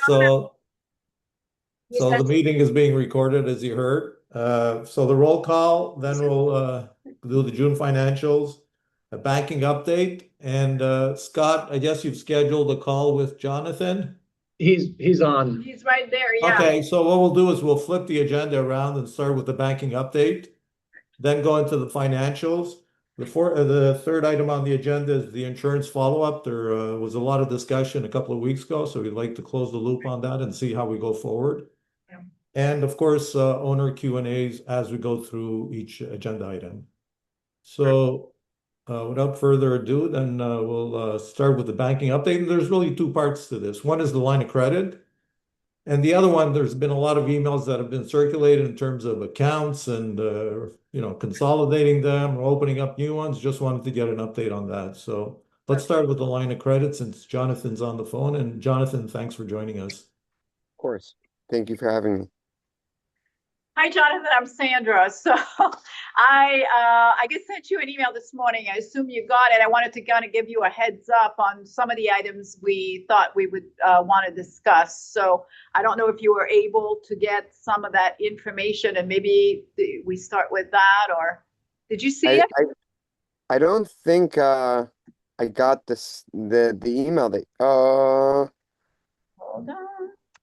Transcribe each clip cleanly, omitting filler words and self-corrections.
So, You so the sent meeting is being recorded, as you heard. So the roll call, then we'll do the June financials, a banking update, and Scott, I guess you've scheduled a call with Jonathan. He's on. He's right there, yeah. Okay, so what we'll do is we'll flip the agenda around and start with the banking update, then go into the financials. The third item on the agenda is the insurance follow-up. There was a lot of discussion a couple of weeks ago, so we'd like to close the loop on that and see how we go forward. Yeah. And of course, owner Q&As as we go through each agenda item. So without further ado, then we'll start with the banking update. And there's really two parts to this. One is the line of credit. And the other one, there's been a lot of emails that have been circulated in terms of accounts and consolidating them or opening up new ones. Just wanted to get an update on that. So let's start with the line of credit since Jonathan's on the phone. And Jonathan, thanks for joining us. Of course. Thank you for having me. Hi, Jonathan. I'm Sandra. So I just sent you an email this morning. I assume you got it. I wanted to kind of give you a heads up on some of the items we thought we would want to discuss. So I don't know if you were able to get some of that information, and maybe we start with that, or did you see I it? I don't think I got the email that Hold on.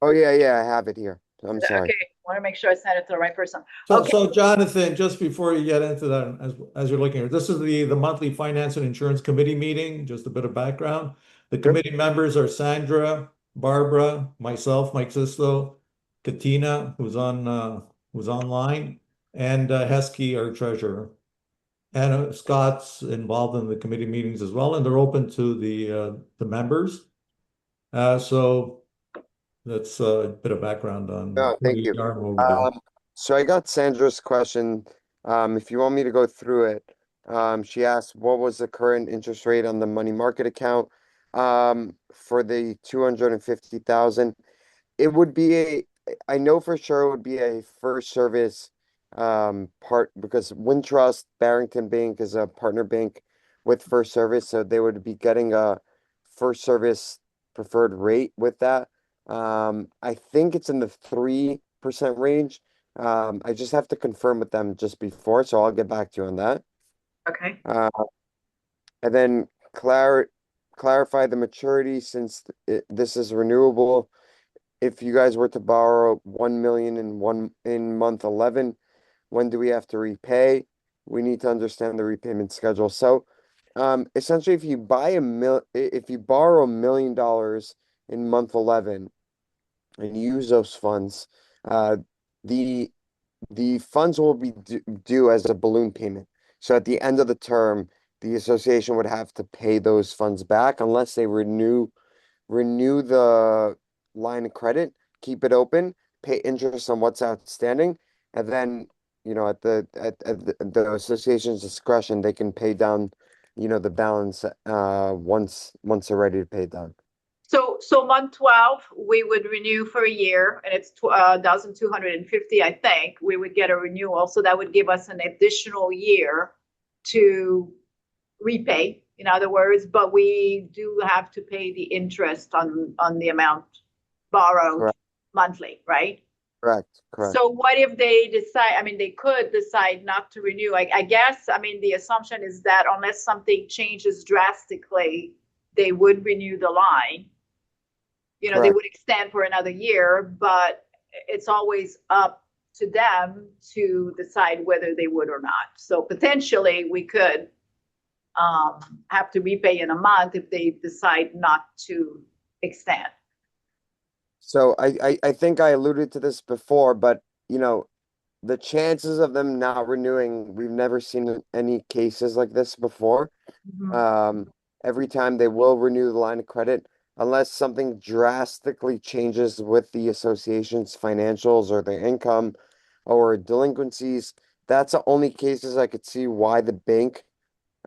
oh yeah, I have it here. I'm sorry. Okay, want to make sure I sent it to the right person. So, Okay. so Jonathan, just before you get into that, as you're looking at, this is the monthly Finance and Insurance Committee meeting. Just a bit of background. The Sure. committee members are Sandra, Barbara, myself, Mike Sisto, Katina, who's online, and Heskey, our treasurer. And Scott's involved in the committee meetings as well, and they're open to the members. So that's a bit of background on No, who thank we you. are and what we do. So I got Sandra's question. If you want me to go through it, she asked what was the current interest rate on the money market account for the 250,000. It would be I know for sure it would be a first service part because Wintrust Barrington Bank is a partner bank with First Service, so they would be getting a first service preferred rate with that. I think it's in the 3% range. I just have to confirm with them just before, so I'll get back to you on that. Okay. And then clarify the maturity since this is renewable. If you guys were to borrow 1 million in month 11, when do we have to repay? We need to understand the repayment schedule. So, essentially, if you borrow $1 million in month 11 and use those funds, uh, the the funds will be due as a balloon payment. So at the end of the term, the association would have to pay those funds back unless they renew the line of credit, keep it open, pay interest on what's outstanding, and then, at the association's discretion, they can pay down, the balance once they're ready to pay it down. So month 12, we would renew for a year, and it's 1,250, I think. We would get a renewal, so that would give us an additional year to repay, in other words, but we do have to pay the interest on the amount borrowed Correct, monthly, right? correct. So what if they decide, I mean, they could decide not to renew. I guess, I mean, the assumption is that unless something changes drastically, they would renew the line. They Correct. would extend for another year, but it's always up to them to decide whether they would or not. So potentially we could have to repay in a month if they decide not to extend. So I think I alluded to this before, but the chances of them not renewing, we've never seen any cases like this before. Mhm. Um, every time they will renew the line of credit, unless something drastically changes with the association's financials or their income or delinquencies. That's the only cases I could see why the bank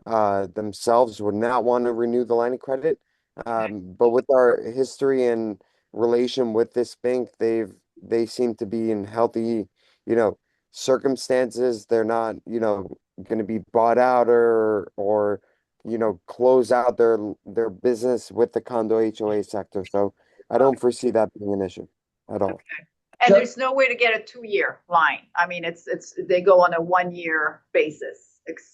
themselves would not want to renew the line of credit. But with our history and relation with this bank, they seem to be in healthy, you know, circumstances. They're not, going to be bought out or close out their business with the condo HOA sector. So I don't foresee that being an issue at all. Okay. And there's no way to get a 2-year line. I mean, they go on a 1-year basis.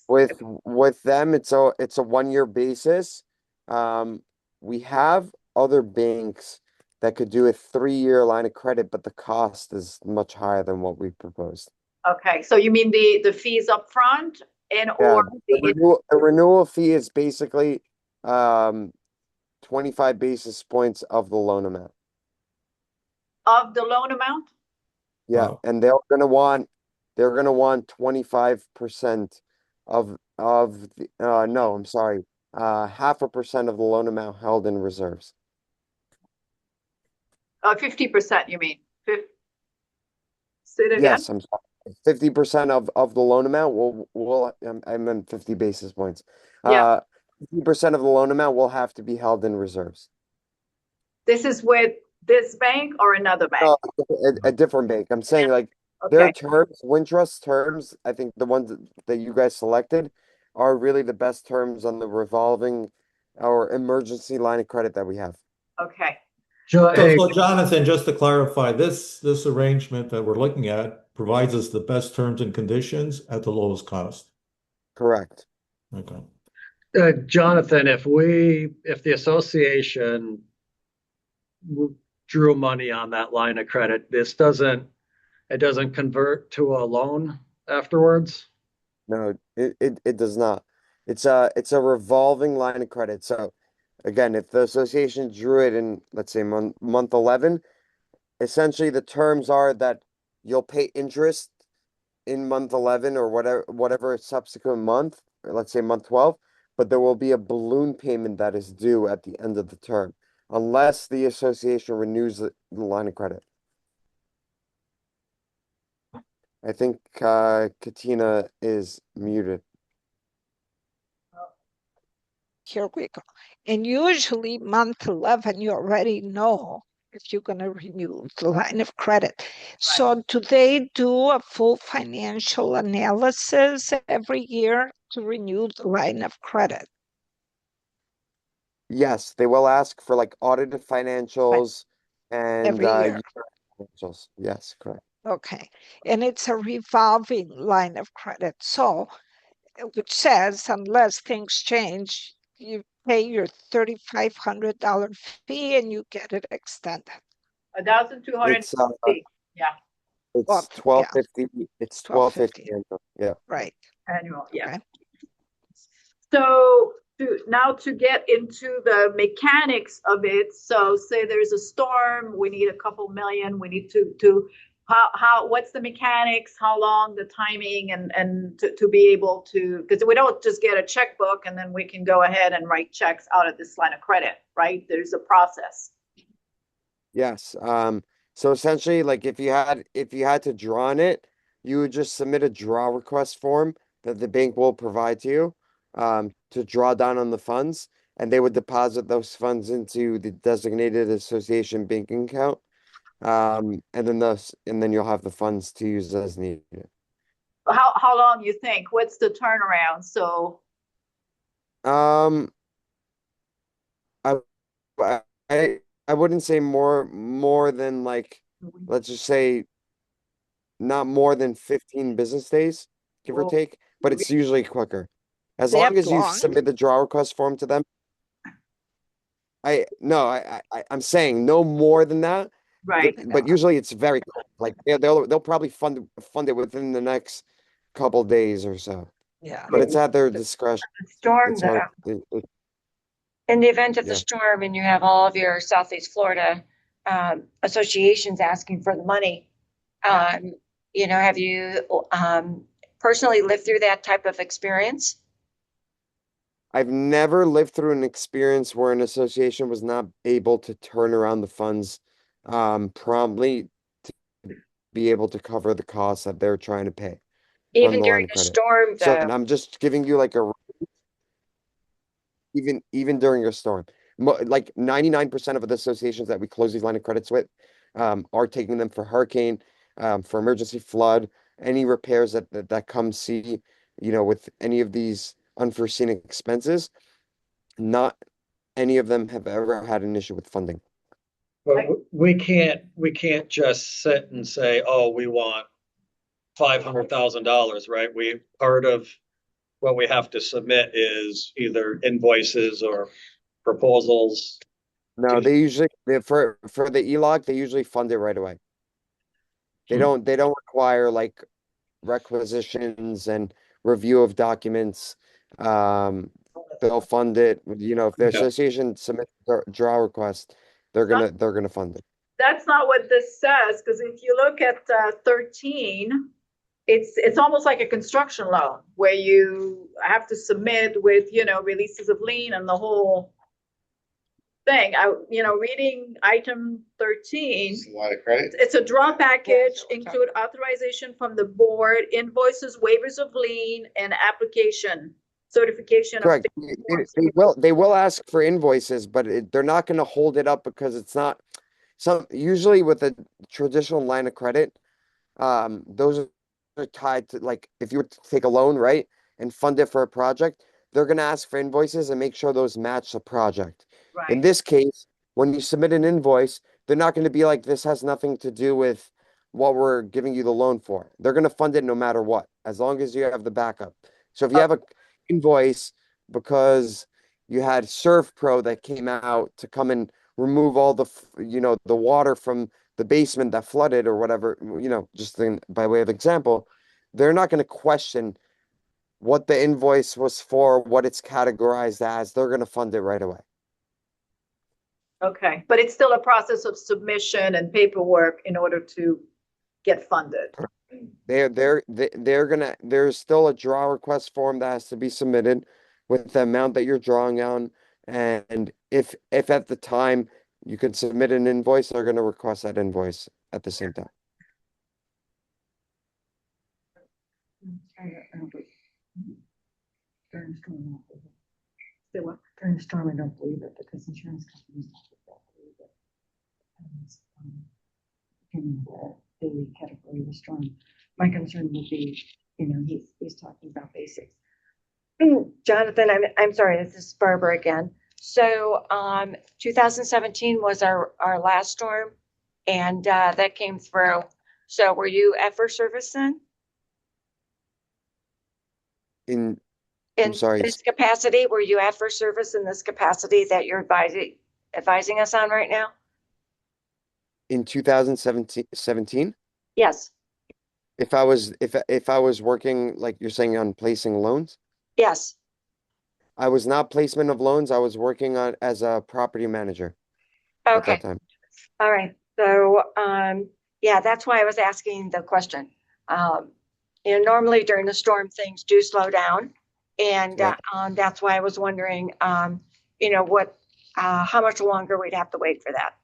With them, it's a 1 year basis. Um, we have other banks that could do a 3 year line of credit, but the cost is much higher than what we proposed. Okay, so you mean the fees up front and Yeah, or the the renewal fee is basically um 25 basis points of the loan amount. of the loan amount? Yeah, and they're gonna want 25% of the no, I'm sorry. 0.5% of the loan amount held in reserves. 50%, you mean? Say it again? Yes, I'm sorry. 50% of the loan amount I meant 50 basis points. Yeah. 50% of the loan amount will have to be held in reserves. This is with this bank or another bank? No, a different bank. I'm saying like their Okay, terms, Wintrust terms, I think the ones that you guys selected are really the best terms on the revolving or emergency line of credit that we have. okay. So Jonathan, just to clarify, this arrangement that we're looking at provides us the best terms and conditions at the lowest cost. Correct. Okay. Jonathan, if the association drew money on that line of credit, it doesn't convert to a loan afterwards? No, it does not. It's a revolving line of credit. So again, if the association drew it in, let's say month 11, essentially the terms are that you'll pay interest in month 11 or whatever subsequent month, or let's say month 12, but there will be a balloon payment that is due at the end of the term, unless the association renews the line of credit. I think Katina is muted. Here we go. And usually month 11, you already know if you're going to renew the line of credit. So do they do a full financial analysis every year to renew the line of credit? Yes, they will ask for like audited But financials and every year. year financials. Yes, correct. Okay. And it's a revolving line of credit. So, which says unless things change, you pay your $3,500 fee and you get it extended. It's 1,250, yeah, Well, it's yeah, 1250. It's 1250. 1250. Yeah. Right. annual, yeah. Okay. So to get into the mechanics of it, so say there's a storm, we need a couple million, we need to how what's the mechanics, how long, the timing, and to be able to, because we don't just get a checkbook and then we can go ahead and write checks out of this line of credit, right? There's a process. Yes. So essentially, like if you had to draw on it, you would just submit a draw request form that the bank will provide to you, to draw down on the funds, and they would deposit those funds into the designated association banking account. And then you'll have the funds to use as needed. How long you think? What's the turnaround? So Um, I I wouldn't say more than like, let's just say not more than 15 business days, give or well, take, but it's usually quicker. As long That as you long? submit the draw request form to them. I no, I'm saying no more than that. right. But usually it's very quick. Like they'll probably fund it within the next couple days or so. Yeah. But it's at their discretion. Storm It's though. hard. In the event of the Yeah. storm and you have all of your Southeast Florida associations asking for the money, have you personally lived through that type of experience? I've never lived through an experience where an association was not able to turn around the funds promptly to be able to cover the costs that they're trying to pay on Even the during line of the credit. storm, So, though. and I'm just giving you like even during a storm, like 99% of the associations that we close these line of credits with are taking them for hurricane, for emergency flood, any repairs that come see, with any of these unforeseen expenses. Not any of them have ever had an issue with funding. But we can't just sit and say, oh, we want $500,000, right? Part of what we have to submit is either invoices or proposals. No, for the ELOC, they usually fund it right away. They don't require like requisitions and review of documents. They'll fund it. You know, if the Yeah. association submits a draw request, they're gonna fund it. That's not what this says, because if you look at 13, it's almost like a construction loan where you have to submit with, releases of lien and the whole thing. Reading item 13, It's a lot of credit. it's a draw package, include authorization from the board, invoices, waivers of lien, and application certification of Correct. They will ask for invoices, but they're not going to hold it up because it's not usually with a traditional line of credit, those are tied to like if you were to take a loan, right, and fund it for a project, they're going to ask for invoices and make sure those match the project. In right. this case, when you submit an invoice, they're not going to be like, this has nothing to do with what we're giving you the loan for. They're going to fund it no matter what, as long as you have the backup. So if you have a invoice because you had ServPro that came out to come and remove all the water from the basement that flooded or whatever, by way of example, they're not going to question what the invoice was for, what it's categorized as. They're going to fund it right away. Okay, but it's still a process of submission and paperwork in order to get funded. There's still a draw request form that has to be submitted with the amount that you're drawing on. And if at the time you can submit an invoice, they're going to request that invoice at the same time. During the storm, I don't believe it because insurance companies don't believe it. In the daily category of the storm. My concern would be, he's talking about basics. Jonathan, I'm sorry, this is Barbara again. So 2017 was our last storm, and that came through. So were you at first service then? I'm In sorry, this capacity, were you at first service in this capacity that you're advising us on right now? in 2017, Yes, if I was working, like you're saying, on placing loans, yes. I was not placement of loans. I was working on as a property manager at Okay. that time. All right. So, yeah, that's why I was asking the question. Normally during the storm, things do slow down. And Yeah. that's why I was wondering, how much longer we'd have to wait for that.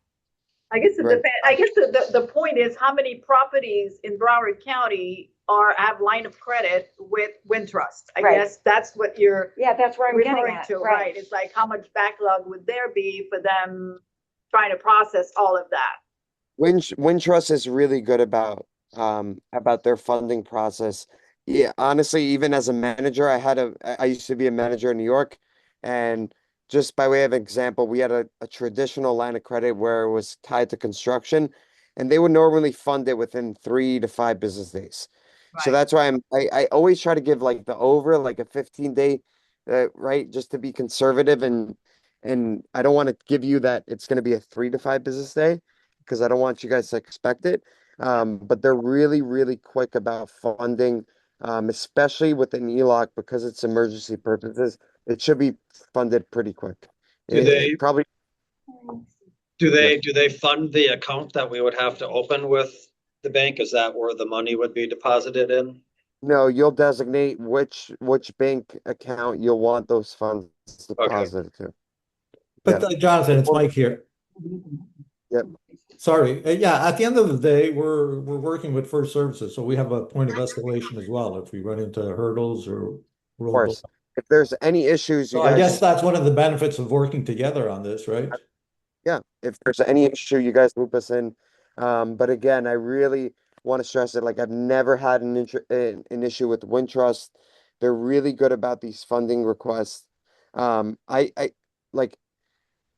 I guess it Right. depends. I guess the point is how many properties in Broward County have line of credit with Wintrust. I Right. guess that's what you're Yeah, that's where I'm getting referring at. to, right? It's like how much backlog would there be for them trying to process all of that? Wintrust is really good about their funding process. Yeah, honestly, even as a manager, I used to be a manager in New York, and just by way of example, we had a traditional line of credit where it was tied to construction, and they would normally fund it within 3 to 5 business days. So Right. that's why I always try to give like the over like a 15-day, right, just to be conservative, and I don't want to give you that it's going to be a 3 to 5 business day because I don't want you guys to expect it. But they're really, really quick about funding, especially with an ELOC because it's emergency purposes. It should be funded pretty quick. Do they Probably, do yeah. they fund the account that we would have to open with the bank? Is that where the money would be deposited in? No, you'll designate which bank account you'll want those funds Okay. deposited to. But Yeah. Jonathan, it's Mike here. Yep. Sorry. Yeah, at the end of the day, we're working with First Services, so we have a point of escalation as well if we run into hurdles or Of roadblocks. course. If there's any issues, you So I guess guys, that's one of the benefits of working together on this, right? yeah, if there's any issue, you guys loop us in. But again, I really want to stress that like I've never had an issue with Wintrust. They're really good about these funding requests. I like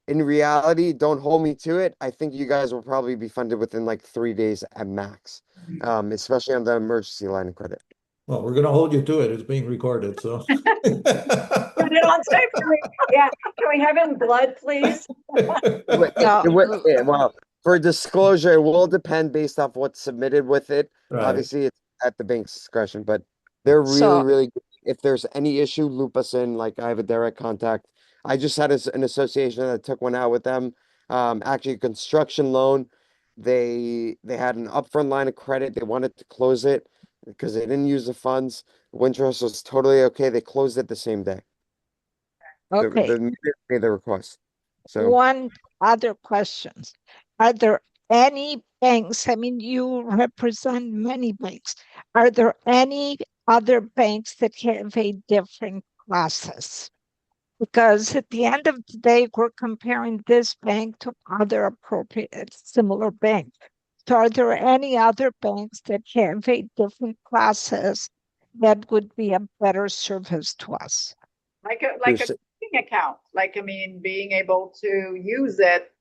in reality, don't hold me to it. I think you guys will probably be funded within like 3 days at max, especially on the emergency line of credit. Well, we're gonna hold you to it. It's being recorded, so. Put it on tape. Yeah, can we have it in blood, please? No, Well, for disclosure, it will depend based off what's submitted with it. Right. Obviously, it's at the bank's discretion, but they're really, so really good. If there's any issue, loop us in. Like I have a direct contact. I just had an association that took one out with them. Actually, a construction loan. They had an upfront line of credit. They wanted to close it because they didn't use the funds. Wintrust was totally okay. They closed it the same day. okay. The made the request. So. One other questions. Are there any banks? I mean, you represent many banks. Are there any other banks that have a different process? Because at the end of the day, we're comparing this bank to other appropriate similar banks. So are there any other banks that have a different process that would be a better service to us? Like a There's checking account, like, I mean, being able to use it.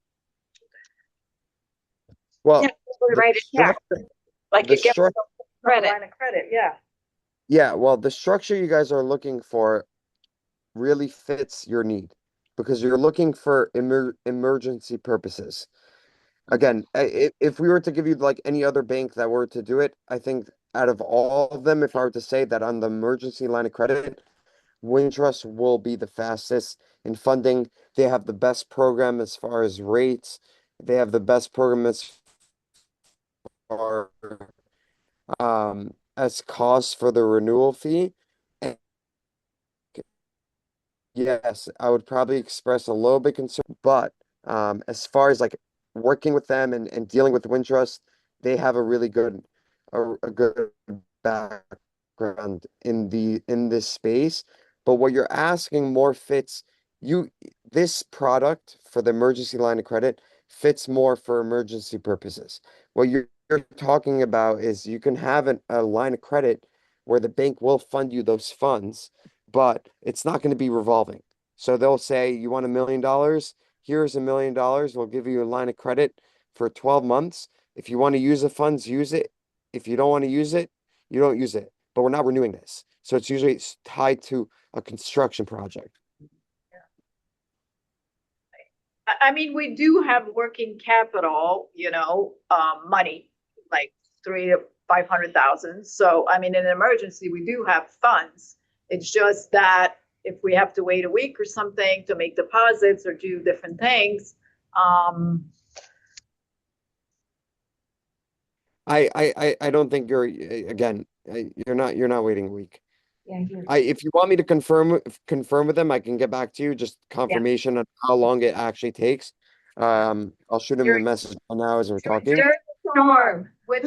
Well, Yeah, we the write a check, structure, like the you get structure, credit. Line of credit, yeah. yeah, well, the structure you guys are looking for really fits your need because you're looking for emergency purposes. Again, if we were to give you like any other bank that were to do it, I think out of all of them, if I were to say that on the emergency line of credit, Wintrust will be the fastest in funding. They have the best program as far as rates. They have the best program far as cost for the renewal fee. And yes, I would probably express a little bit concern, but as far as like working with them and dealing with Wintrust, they have a really a good background in this space. But what you're asking more fits you this product for the emergency line of credit fits more for emergency purposes. What you're talking about is you can have a line of credit where the bank will fund you those funds, but it's not going to be revolving. So they'll say, you want $1 million? Here's $1 million. We'll give you a line of credit for 12 months. If you want to use the funds, use it. If you don't want to use it, you don't use it. But we're not renewing this. So it's tied to a construction project. I mean, we do have working capital, money, like 3 to 500,000. So, I mean, in an emergency, we do have funds. It's just that if we have to wait a week or something to make deposits or do different things, I don't think you're not waiting a week. Yeah, If you want me to confirm with them, I can get back to you, just yeah. confirmation on how long it actually takes. I'll shoot him a message now as we're talking. During the storm. with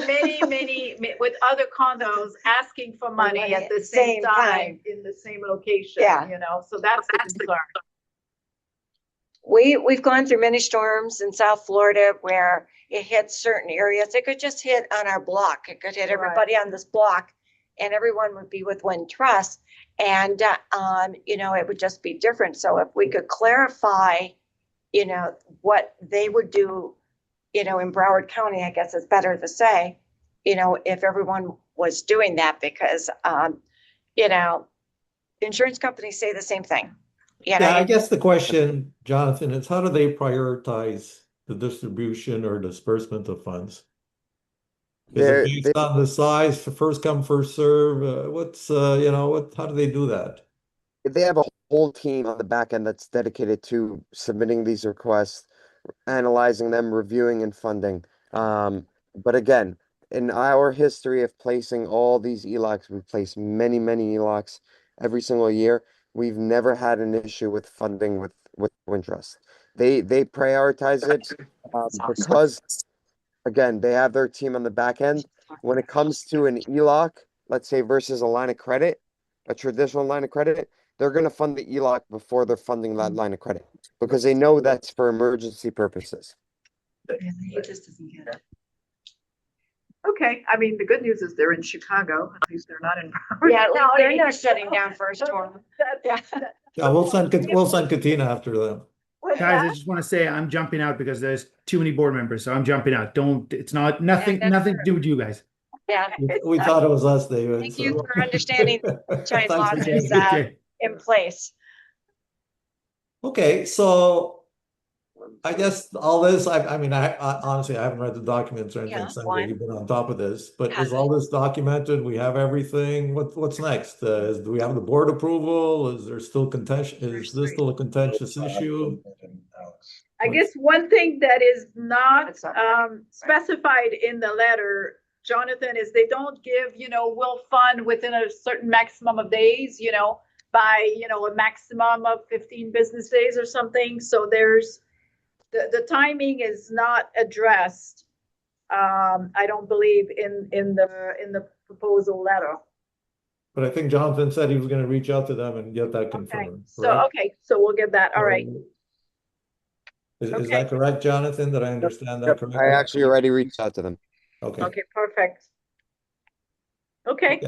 with other condos asking for money at the same Same time. time in the same location, Yeah. so that's the concern. We've gone through many storms in South Florida where it hits certain areas. It could just hit on our block. It could hit everybody on this block, and everyone would be with Wintrust. And it would just be different. So if we could clarify, what they would do, in Broward County, I guess it's better to say, if everyone was doing that, because insurance companies say the same thing. Yeah, I guess the question, Jonathan, is how do they prioritize the distribution or disbursement of funds? Is it They're, based on the size, for first come, first serve? How do they do that? they have a whole team on the back end that's dedicated to submitting these requests, analyzing them, reviewing and funding. But again, in our history of placing all these ELOCs, we've placed many, many ELOCs every single year. We've never had an issue with funding with Wintrust. They prioritize it because again, they have their team on the back end. When it comes to an ELOC, let's say versus a line of credit, a traditional line of credit, they're going to fund the ELOC before they're funding that line of credit because they know that's for emergency purposes. It just doesn't get it. Okay, I mean, the good news is they're in Chicago. At least they're not in. Yeah, at least they're not shutting down for a storm. Yeah. Yeah, we'll send Katina after them. With Guys, I that, just want to say I'm jumping out because there's too many board members, so I'm jumping out. Don't, it's not, nothing, that's nothing to do with you guys. Yeah. We thought it was us, David. Thank you So. for understanding China Thanks for laws joining. is Okay. in place. Okay, so I guess all this, I mean, I honestly, I haven't read the documents or anything, Yeah, Sandra, one. you've been on top of this, but is Yeah. all this documented? We have everything. What's next? Do we have the board approval? Is there still contention? Is this still a contentious issue? I guess one thing that is not specified in the letter, Jonathan, is they don't give, will fund within a certain maximum of days, by, a maximum of 15 business days or something. So there's, the timing is not addressed, I don't believe in the proposal letter. But I think Jonathan said he was going to reach out to them and get that Okay, confirmed, so, correct? we'll get that. All right. Is Okay. that correct, Jonathan? Did I understand that Yep, correctly? I actually already reached out to them. Okay. Okay, perfect. Okay.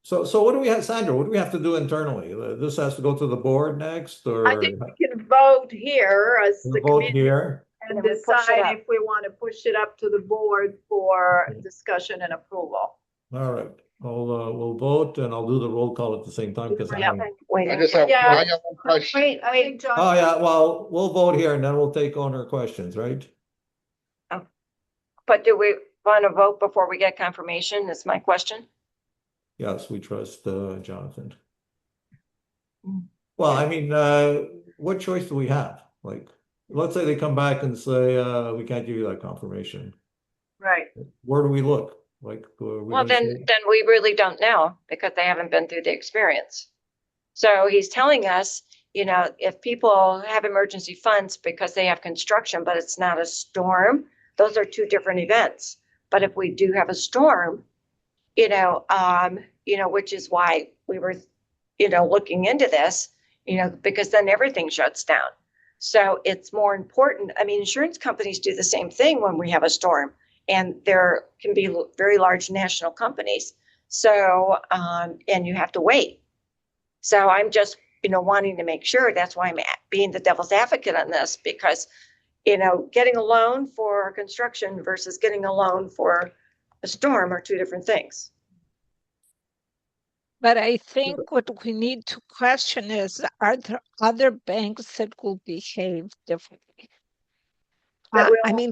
So what do we have, Sandra, what do we have to do internally? This has to go to the board next, or I think we can vote here as the vote committee here? and And then we push it decide up. if we want to push it up to the board for Okay. discussion and approval. All right, we'll vote and I'll do the roll call at the same time because I Yeah. have. Wait. I just have, Yeah. I got one question. Wait, I think John. Oh, yeah, well, we'll vote here and then we'll take owner questions, right? But do we want to vote before we get confirmation? Is my question. Yes, we trust Jonathan. Mm. Well, I mean, what choice do we have? Like, let's say they come back and say, we can't give you that confirmation. Right. Where do we look? Like, Well, then we really don't know because they haven't been through the experience. So he's telling us, if people have emergency funds because they have construction, but it's not a storm, those are two different events. But if we do have a storm, which is why we were, looking into this, because then everything shuts down. So it's more important. I mean, insurance companies do the same thing when we have a storm, and there can be very large national companies. So, and you have to wait. So I'm just, wanting to make sure. That's why I'm being the devil's advocate on this, because, getting a loan for construction versus getting a loan for a storm are two different things. But I think what we need to question is, are there other banks that will behave differently? That will I mean,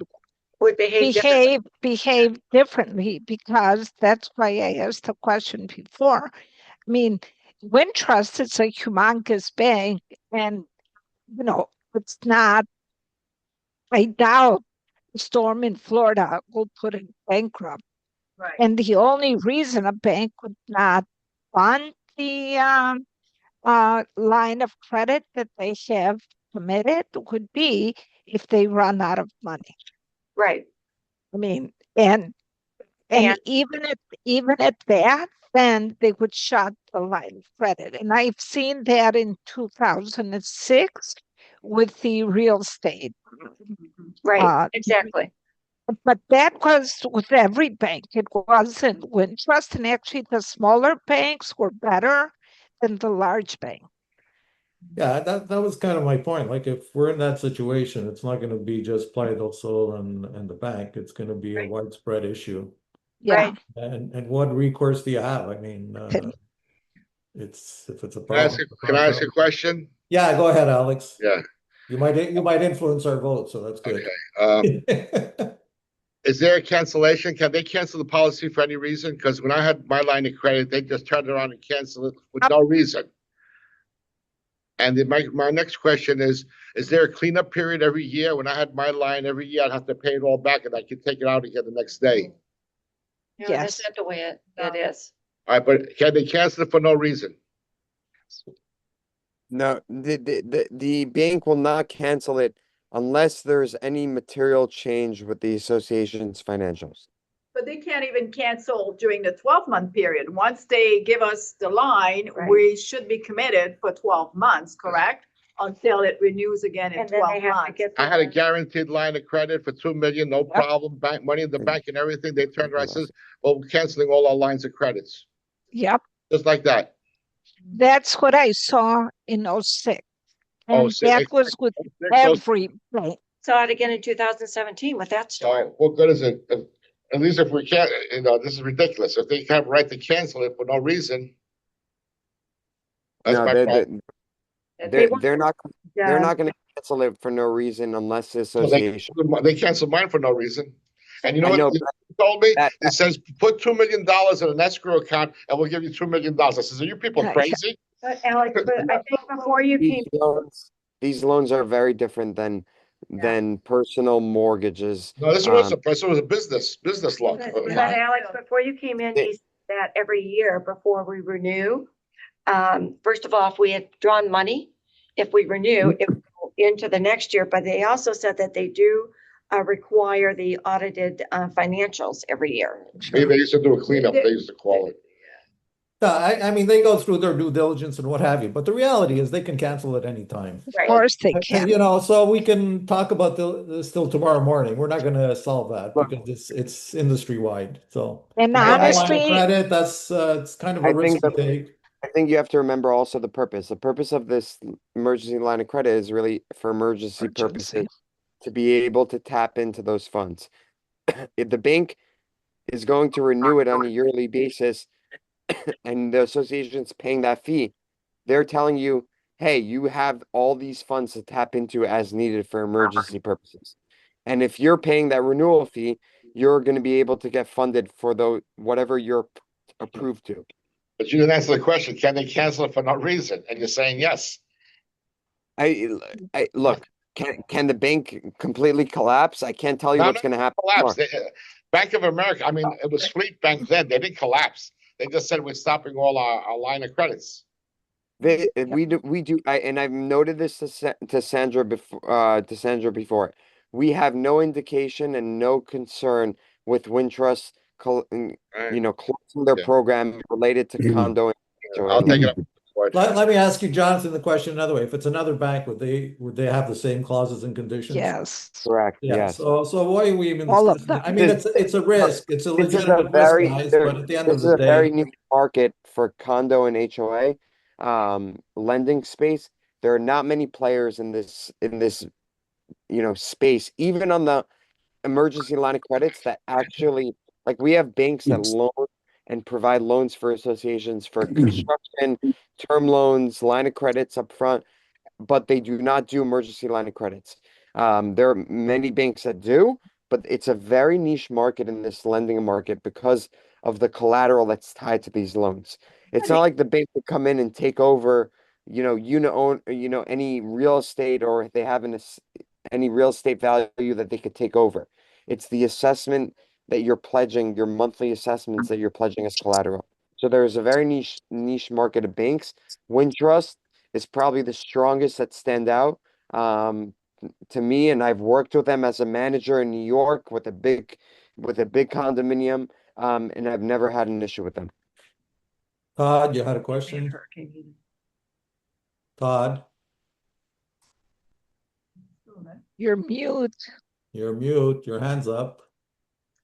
Would behave differently. behave differently, because that's why I asked the question before. I mean, Wintrust is a humongous bank, and it's not. I doubt the storm in Florida will put it bankrupt. Right. And the only reason a bank would not fund the line of credit that they have committed would be if they run out of money. Right. I mean, and And even at that, then they would shut the line of credit. And I've seen that in 2006 with the real estate. right, exactly. But that was with every bank. It wasn't Wintrust, and actually the smaller banks were better than the large bank. Yeah, that was kind of my point. Like, if we're in that situation, it's not going to be just Playa del Sol and the bank. It's going to be a Right. widespread issue. Yeah. Right. And what recourse do you have? I mean, if it's a Can I ask problem. can I ask a question? Yeah, go ahead, Alex. Yeah, You might influence our vote, so that's good. is there a cancellation? Can they cancel the policy for any reason? Because when I had my line of credit, they just turned around and canceled it with no reason. And then my next question is there a cleanup period every year? When I had my line every year, I'd have to pay it all back and I could take it out again the next day. No, Yes. that's not the way it is. All right, but can they cancel it for no reason? No, the bank will not cancel it unless there's any material change with the association's financials. But they can't even cancel during the 12-month period. Once they give us the line, Right. we should be committed for 12 months, correct? Until it renews again in And then they 12 have to months. get. I had a guaranteed line of credit for 2 million, no Yep. problem, bank money in the bank and everything. They turned around and says, well, we're canceling all our lines of credits, Yep. just like that. That's what I saw in 06. Oh, And six, that was with so, every bank. Saw it again in 2017 with that storm. what good is it? At least if we can't, this is ridiculous. If they have right to cancel it for no reason, that's No, my problem. They want, they're not uh, going to cancel it for no reason unless the So association. they canceled mine for no reason. And you know I what know, they told me? that, It says, put $2 million in an escrow account and we'll give you $2 million. I says, are you people Yeah. crazy? but Alex, but I think before you came, these loans are very different than personal mortgages. No, this was a business loan. but Alex, before you came in, he said that every year before we renew, first of all, if we had drawn money, if we renew, it would go into the next year, but they also said that they do require the audited financials every year. Maybe they used to do a cleanup, they used to call it. Yeah, I mean, they go through their due diligence and what have you, but the reality is they can cancel at any time. Of Right. course they can. You know, so we can talk about this till tomorrow morning. We're not going to solve that Look. because it's industry wide. So And a line of honestly, credit, that's it's kind of a I risk think to take. I think you have to remember also the purpose. The purpose of this emergency line of credit is really for emergency purposes, to be able to tap into those funds. If the bank is going to renew it on a yearly basis and the association's paying that fee, they're telling you, hey, you have all these funds to tap into as needed for emergency purposes. And if you're paying that renewal fee, you're going to be able to get funded for whatever you're approved to. But you didn't answer the question, can they cancel it for no reason? And you're saying yes. I look, can the bank completely collapse? I can't tell you No, what's no, going to happen collapse. tomorrow. Bank of America, I mean, it was Fleet Bank then, they didn't collapse. They just said we're stopping all our line of credits. We do, and I've noted this to Sandra before. We have no indication and no concern with Wintrust, closing their Yeah. program related to condo and I'll HOA. take it up. Let me ask you, Jonathan, the question another way. If it's another bank, would they have the same clauses and conditions? yes. Correct. Yeah. Yes. So why are we even All of discussing it? them. I mean, it's a risk. It's a This is a legitimate risk, very guys. there- But at the end this of is the a very day, new market for condo and HOA lending space. There are not many players in this space, even on the emergency line of credits that actually, like, we have banks that loan and provide loans for associations for construction, term loans, line of credits up front, but they do not do emergency line of credits. There are many banks that do, but it's a very niche market in this lending market because of the collateral that's tied to these loans. It's not like the bank would come in and take over, own, any real estate, or they have any real estate value that they could take over. It's the assessment that you're pledging, your monthly assessments that you're pledging as collateral. So there's a very niche market of banks. Wintrust is probably the strongest that stand out to me, and I've worked with them as a manager in New York with a big condominium, and I've never had an issue with them. Todd, you had a question? Todd, You're mute. you're mute. Your hand's up.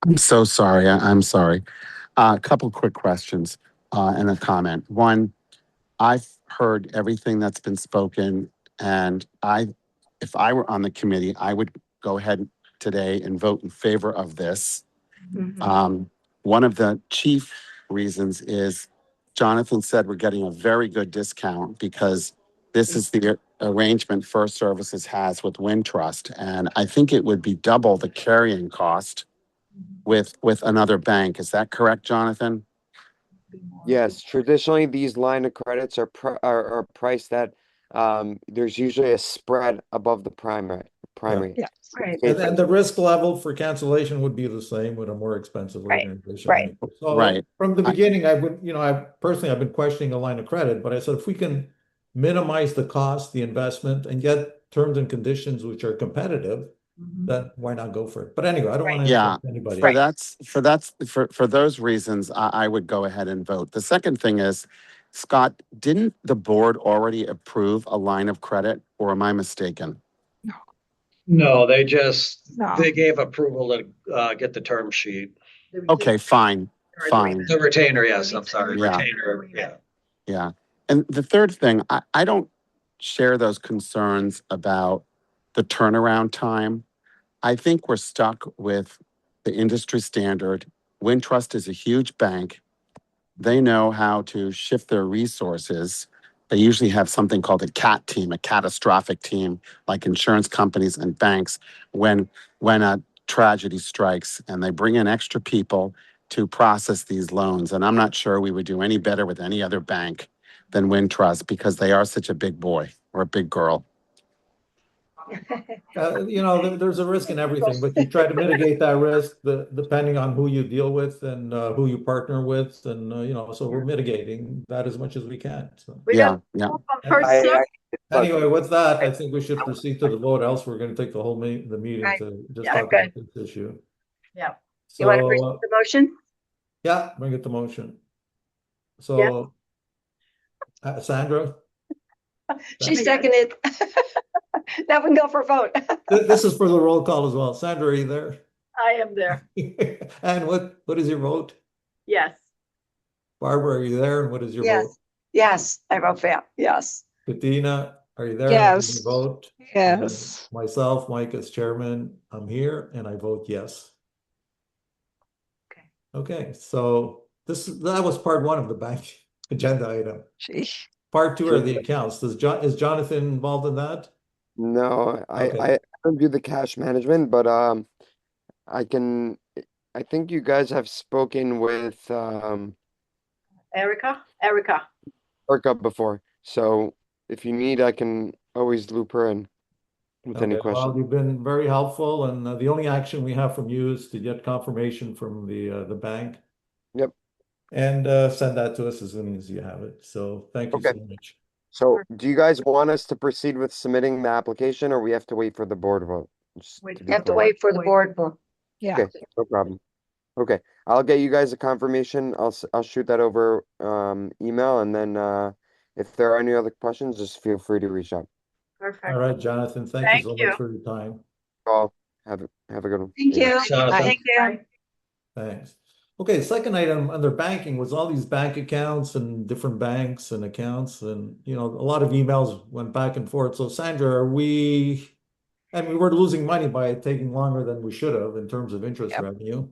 I'm so sorry. I'm sorry. A couple quick questions and a comment. One, I've heard everything that's been spoken, and if I were on the committee, I would go ahead today and vote in favor of this. One of the chief reasons is Jonathan said we're getting a very good discount because this is the arrangement First Services has with Wintrust, and I think it would be double the carrying cost with another bank. Is that correct, Jonathan? Yes, traditionally these line of credits are priced at there's usually a spread above the primary. Yeah. Right. And the risk level for cancellation would be the same with a more expensive Right, organization. right. anyway. So Right. from the beginning, I personally, I've been questioning a line of credit, but I said, if we can minimize the cost, the investment, and get terms and conditions which are competitive, then why not go for it? But anyway, I don't want to Yeah. interrupt anybody. For those reasons, I would go ahead and vote. The second thing is, Scott, didn't the board already approve a line of credit, or am I mistaken? No, No. they gave approval to get the term sheet. Okay, fine. The retainer, yes, I'm sorry, Yeah. retainer, yeah. Yeah. And the third thing, I don't share those concerns about the turnaround time. I think we're stuck with the industry standard. Wintrust is a huge bank. They know how to shift their resources. They usually have something called a CAT team, a catastrophic team, like insurance companies and banks, when a tragedy strikes, and they bring in extra people to process these loans. And I'm not sure we would do any better with any other bank than Wintrust because they are such a big boy or a big girl. There's a risk in everything, but you try to mitigate that risk depending on who you deal with and who you partner with. And, so we're mitigating that as much as we can. So We Yeah, got yeah. first I, sip. I, look, anyway, with that, I think we should proceed to the vote, else we're going to take the whole the meeting Right. to just Yeah, talk good. about this issue. Yeah. You want to So, present the motion? yeah, bring it to motion. Yes. So, Sandra, She seconded. That would go for vote. this is for the roll call as well. Sandra, are you there? I am there. And what is your vote? Yes. Barbara, are you there? And what is your Yes. vote? Yes, I vote for that. Yes. Katina, are you there? Yes. You vote. Yes. And myself, Mike, as chairman, I'm here and I vote yes. Okay. Okay, so that was part one of the bank agenda item. Gee. Part two are the accounts. Is Jonathan involved in that? no, Okay. I don't do the cash management, but I can. I think you guys have spoken with Erica. Erica before, so if you need, I can always loop her in with any Okay, well, questions. you've been very helpful, and the only action we have from you is to get confirmation from the bank. Yep. And send that to us as soon as you have it. So thank you Okay. so much. So, do you guys want us to proceed with submitting the application, or we have to wait for the board vote? Just Wait, to You be have to clear. wait for the board vote. Yeah. Okay, no problem. Okay, I'll get you guys a confirmation. I'll shoot that over email, and then if there are any other questions, just feel free to reach out. Perfect. All right, Jonathan, thank you Thank so you. much for your time. All have a good one. Thank you. Jonathan. Thank you. Thanks. Okay, the second item under banking was all these bank accounts and different banks and accounts, and a lot of emails went back and forth. So Sandra, we were losing money by it taking longer than we should have in terms of interest Yep. revenue.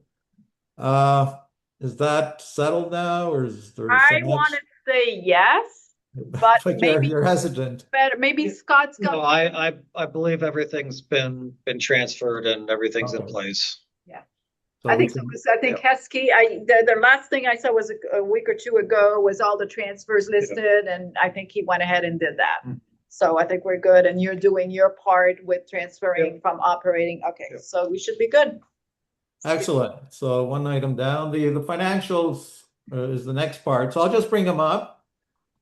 Uh, is that settled now, or is there I some want to say yes, but maybe you're hesitant? better. Maybe Scott's got. No, I believe everything's been transferred and everything's in Okay. place. So I we think so. can- I think Heskey. The last thing I saw was a week or two ago was all the transfers listed, and I think he went ahead and did that. Mm. So I think we're good, and you're doing your part with transferring from operating. Okay, Yep. so we should be good. Excellent. So one item down, the financials is the next part. So I'll just bring them up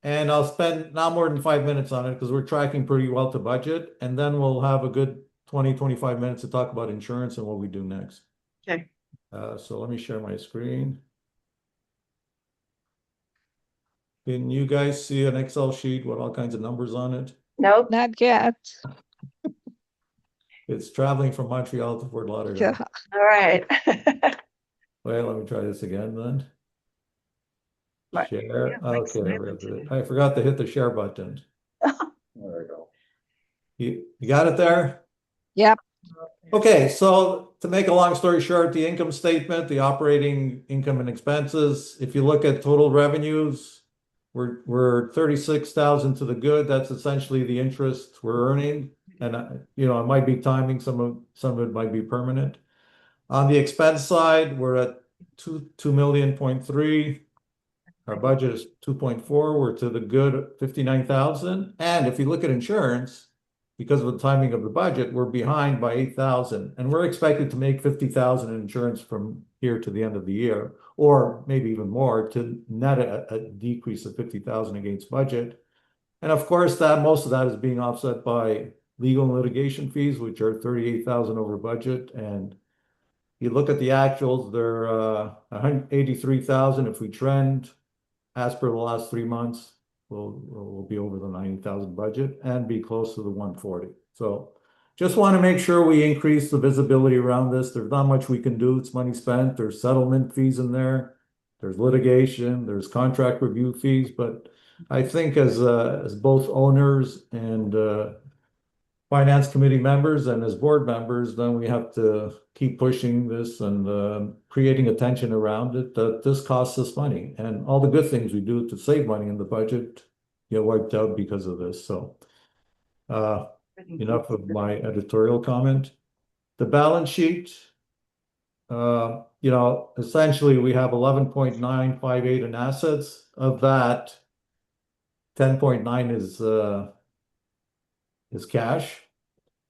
and I'll spend not more than 5 minutes on it because we're tracking pretty well to budget. And then we'll have a good 20, 25 minutes to talk about insurance and what we do next. Okay. So let me share my screen. Can you guys see an Excel sheet with all kinds of numbers on it? Nope. Not yet. It's traveling from Montreal to Fort Lauderdale. Yeah. All right. Wait, let me try this again then. Right. Share. Yeah, Mike's Okay, there we smiling go. I forgot to hit the share button. There we go. You got it there? Yep. Okay, so to make a long story short, the income statement, the operating income and expenses, if you look at total revenues, we're 36,000 to the good. That's essentially the interest we're earning. And it might be timing, some of it might be permanent. On the expense side, we're at 2 million.3. Our budget is 2.4. We're to the good 59,000. And if you look at insurance, because of the timing of the budget, we're behind by 8,000. And we're expected to make 50,000 in insurance from here to the end of the year, or maybe even more, to net a decrease of 50,000 against budget. And of course, most of that is being offset by legal and litigation fees, which are 38,000 over budget. And you look at the actuals, they're 183,000. If we trend as per the last 3 months, we'll be over the 90,000 budget and be close to the 140. So just want to make sure we increase the visibility around this. There's not much we can do. It's money spent. There's settlement fees in there. There's litigation. There's contract review fees. But I think as both owners and finance committee members and as board members, then we have to keep pushing this and creating attention around it, that this costs us money. And all the good things we do to save money in the budget get wiped out because of this. So enough of my editorial comment. The balance sheet, essentially we have 11.958 in assets. Of that, 10.9 is cash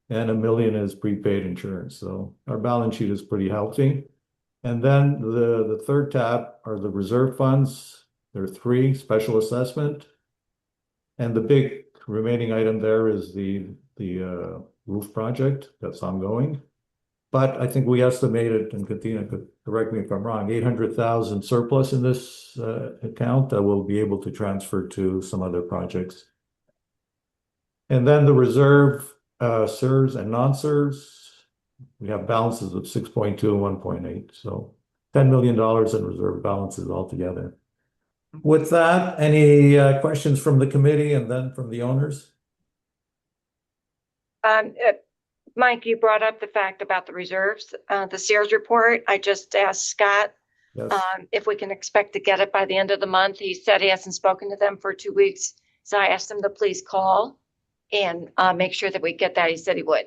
and 1 million is prepaid insurance. So our balance sheet is pretty healthy. And then the third tab are the reserve funds. There are 3: special assessment. And the big remaining item there is the roof project that's ongoing. But I think we estimated, and Katina could correct me if I'm wrong, 800,000 surplus in this account that we'll be able to transfer to some other projects. And then the reserve, SERS and non-SERS, we have balances of 6.2 and 1.8. So $10 million in reserve balances altogether. With that, any questions from the committee and then from the owners? Mike, you brought up the fact about the reserves, the Sears report. I just asked Scott Yes. if we can expect to get it by the end of the month. He said he hasn't spoken to them for 2 weeks. So I asked him to please call and make sure that we get that. He said he would.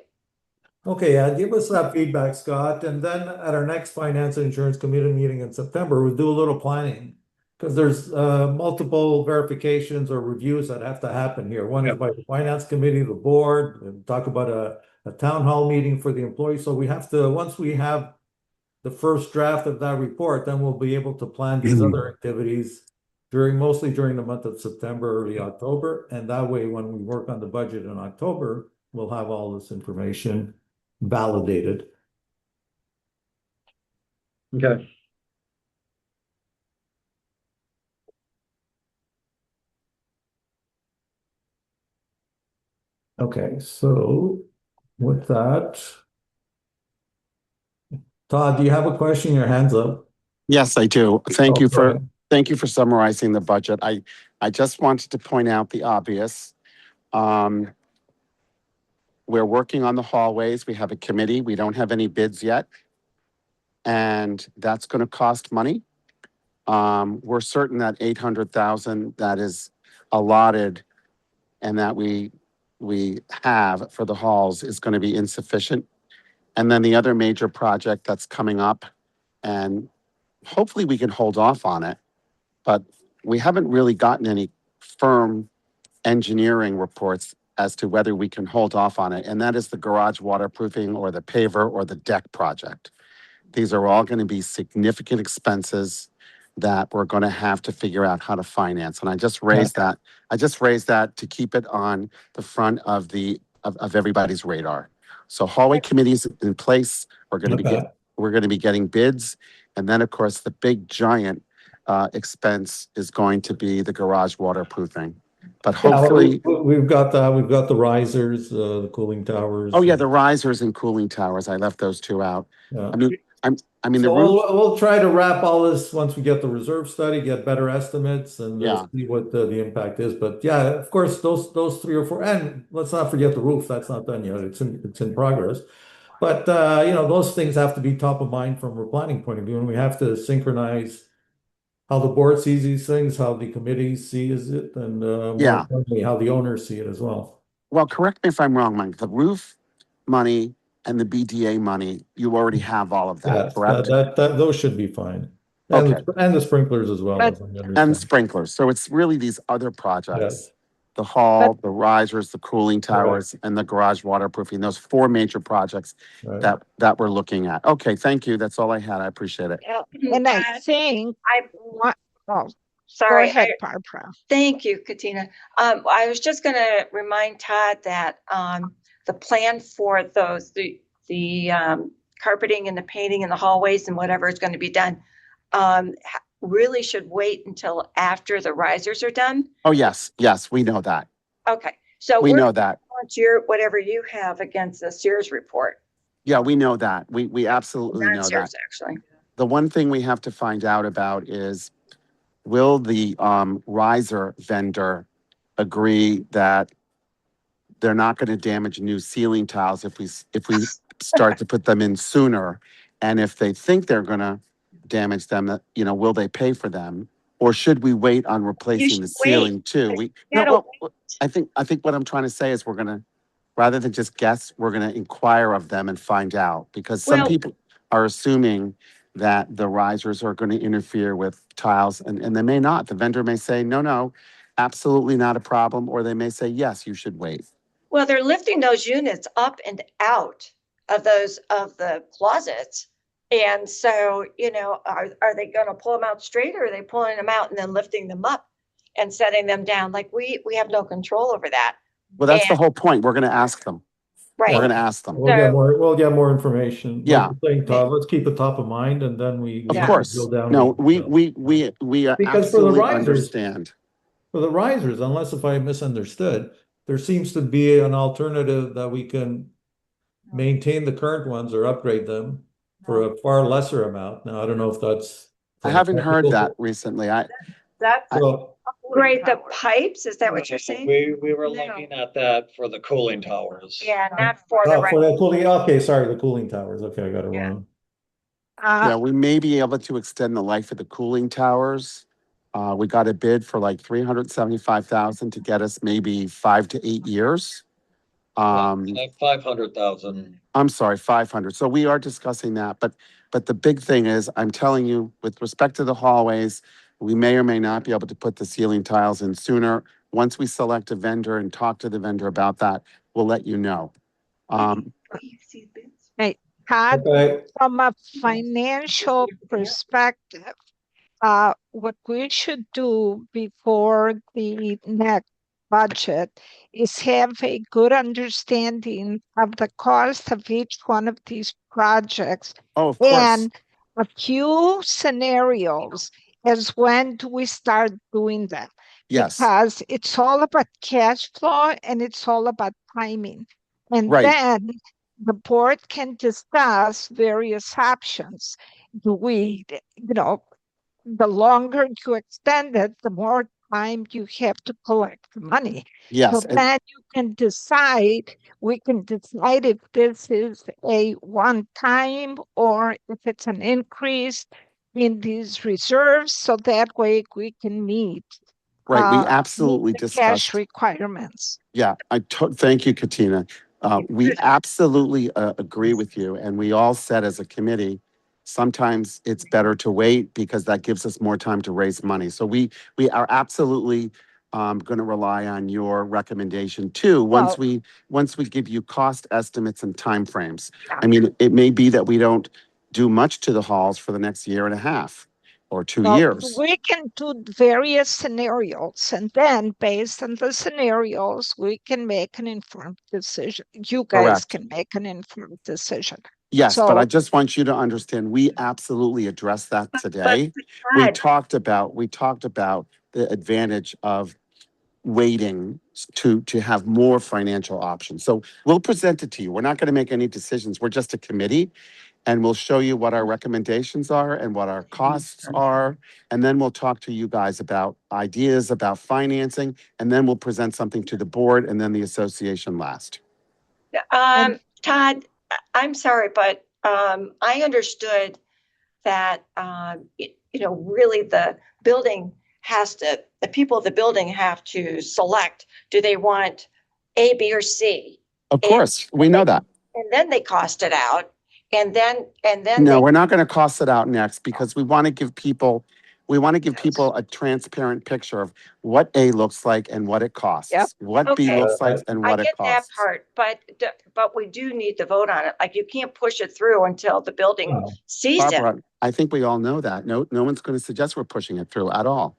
Okay, yeah, give us that feedback, Scott. And then at our next Finance and Insurance Committee meeting in September, we'll do a little planning. Because there's multiple verifications or reviews that have to happen here. One is by the Finance Committee, the board, and talk about a town hall meeting for the employees. So we have to, once we have the first draft of that report, then we'll be able to plan these other activities mostly during the month of September, early October. And that way, when we work on the budget in October, we'll have all this information validated. Okay. Okay, so with that, Todd, do you have a question? Your hand's up. Yes, I do. Oh, go ahead. Thank you for summarizing the budget. I just wanted to point out the obvious. We're working on the hallways. We have a committee. We don't have any bids yet. And that's going to cost money. We're certain that 800,000 that is allotted and that we have for the halls is going to be insufficient. And then the other major project that's coming up, and hopefully we can hold off on it, but we haven't really gotten any firm engineering reports as to whether we can hold off on it. And that is the garage waterproofing or the paver or the deck project. These are all going to be significant expenses that we're going to have to figure out how to finance. And I just raised that. I just raised that to keep it on the front of of everybody's radar. So hallway committees in place. We're going to be getting bids, and then of course the big giant expense is going to be the garage waterproofing. But hopefully we've got that. We've got the risers, the cooling towers. Oh yeah, the risers and cooling towers. I left those 2 out. Yeah. I mean, the So roof. we'll try to wrap all this once we get the reserve study, get better estimates, and Yeah. see what the impact is. But yeah, of course, those 3 or 4, and let's not forget the roof. That's not done yet. It's in progress. But those things have to be top of mind from a planning point of view, and we have to synchronize how the board sees these things, how the committee sees it, and more importantly, how the owners see it as well. Well, correct me if I'm wrong, Mike. The roof money and the BDA money, you already have all of that, Yes, correct? those should be fine. And Okay. and the sprinklers as well, as I And understand. sprinklers. So it's really these other projects. Yes. The hall, the risers, the cooling towers, and the garage waterproofing. Those 4 major projects Right. that we're looking at. Okay, thank you. That's all I had. I appreciate it. And I think go Sorry. ahead, Barbara. Thank you, Katina. I was just going to remind Todd that the plan for the carpeting and the painting in the hallways and whatever is going to be done really should wait until after the risers are done. Oh, yes, we know that. Okay, so we know that. Whatever you have against the Sears report. Yeah, we know that. We absolutely know Sears, that. Actually, the one thing we have to find out about is will the riser vendor agree that they're not going to damage new ceiling tiles if we start to put them in sooner? And if they think they're going to damage them, you know, will they pay for them? Or should we wait on replacing the should wait. ceiling too? You We no, gotta well, I think what I'm trying to say is we're going to, rather than just guess, we're going to inquire of them and find out, because some Well- people are assuming that the risers are going to interfere with tiles, and they may not. The vendor may say, no, absolutely not a problem, or they may say, yes, you should wait. Well, they're lifting those units up and out of the closets. And so, you know, are they going to pull them out straight, or are they pulling them out and then lifting them up and setting them down? Like we have no control over that. Well, that's the whole point. We're going to ask them. Right. We're going to ask them. We'll get more information. Yeah. Like you're saying, Todd, let's keep it top of mind, and then we Of have to course. drill down. No, in detail. we Because for the absolutely risers- understand. For the risers, unless if I misunderstood, there seems to be an alternative that we can maintain the current ones or upgrade them for a far lesser amount. Now, I don't know if that's. I haven't heard that recently. That's Well, Upgrade the pipes, is that what you're saying? We were No. looking at that for the cooling towers. Yeah, not for the for the cooling, okay, sorry, the cooling towers. Okay, I got it Yeah. wrong. Yeah, we may be able to extend the life of the cooling towers. We got a bid for like 375,000 to get us maybe 5 to 8 years. Like 500,000. I'm sorry, 500. So we are discussing that, but the big thing is, I'm telling you, with respect to the hallways, we may or may not be able to put the ceiling tiles in sooner. Once we select a vendor and talk to the vendor about that, we'll let you know. Todd, Okay, from a financial perspective, what we should do before the next budget is have a good understanding of the cost of each one of these projects Oh, of course. and a few scenarios as when do we start doing them. Yes, Because it's all about cash flow and it's all about timing. And Right. then the board can discuss various options. Do we, you know, the longer you extend it, the more time you have to collect the money. yes. So And then we can decide if this is a one time or if it's an increase in these reserves. So that way we can meet right, we meet absolutely the cash discussed. requirements. Yeah, thank you, Katina. We absolutely agree with you, and we all said as a committee, sometimes it's better to wait because that gives us more time to raise money. So we are absolutely going to rely on your recommendation too. Once Well- we give you cost estimates and timeframes. Yeah. I mean, it may be that we don't do much to the halls for the next year and a half or 2 Well, years. we can do various scenarios, and then based on the scenarios, we can make an informed decision. You guys Correct. can make an informed decision. Yes, but I So- just want you to understand, we absolutely addressed that today. We Todd, talked about the advantage of waiting to have more financial options. So we'll present it to you. We're not going to make any decisions. We're just a committee, and we'll show you what our recommendations are and what our costs are. And then we'll talk to you guys about ideas about financing, and then we'll present something to the board and then the association last. Todd, I'm sorry, but I understood that you know, really the people of the building have to select, do they want A, B, or C? Of course, we know that. And then they cost it out. And then No, they, we're not going to cost it out next because we want to give people a transparent picture of what A looks like and what it costs. Yep. What B Okay. looks like and I what it get that costs. part, but we do need to vote on it. Like you can't push it through until the building Wow. sees it. Barbara, I think we all know that. No one's going to suggest we're pushing it through at all.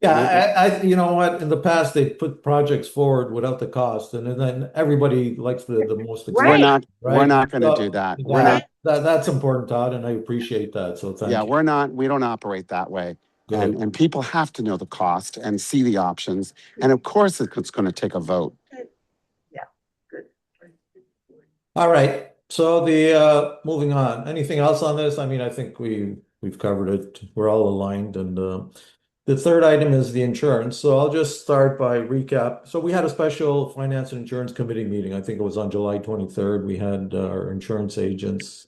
yeah, you know what, in the past, they put projects forward without the cost, and then everybody likes the most. Right. We're not going to So do that. We're not. that's important, Todd, and I appreciate that, so thank Yeah, you. we don't operate that way. Good. And people have to know the cost and see the options. And of course, it's going to take a vote. All right, so moving on, anything else on this? I mean, I think we we've covered it. We're all aligned. And the third item is the insurance. So I'll just start by recap. So we had a special finance and insurance committee meeting. I think it was on July 23rd. We had our insurance agents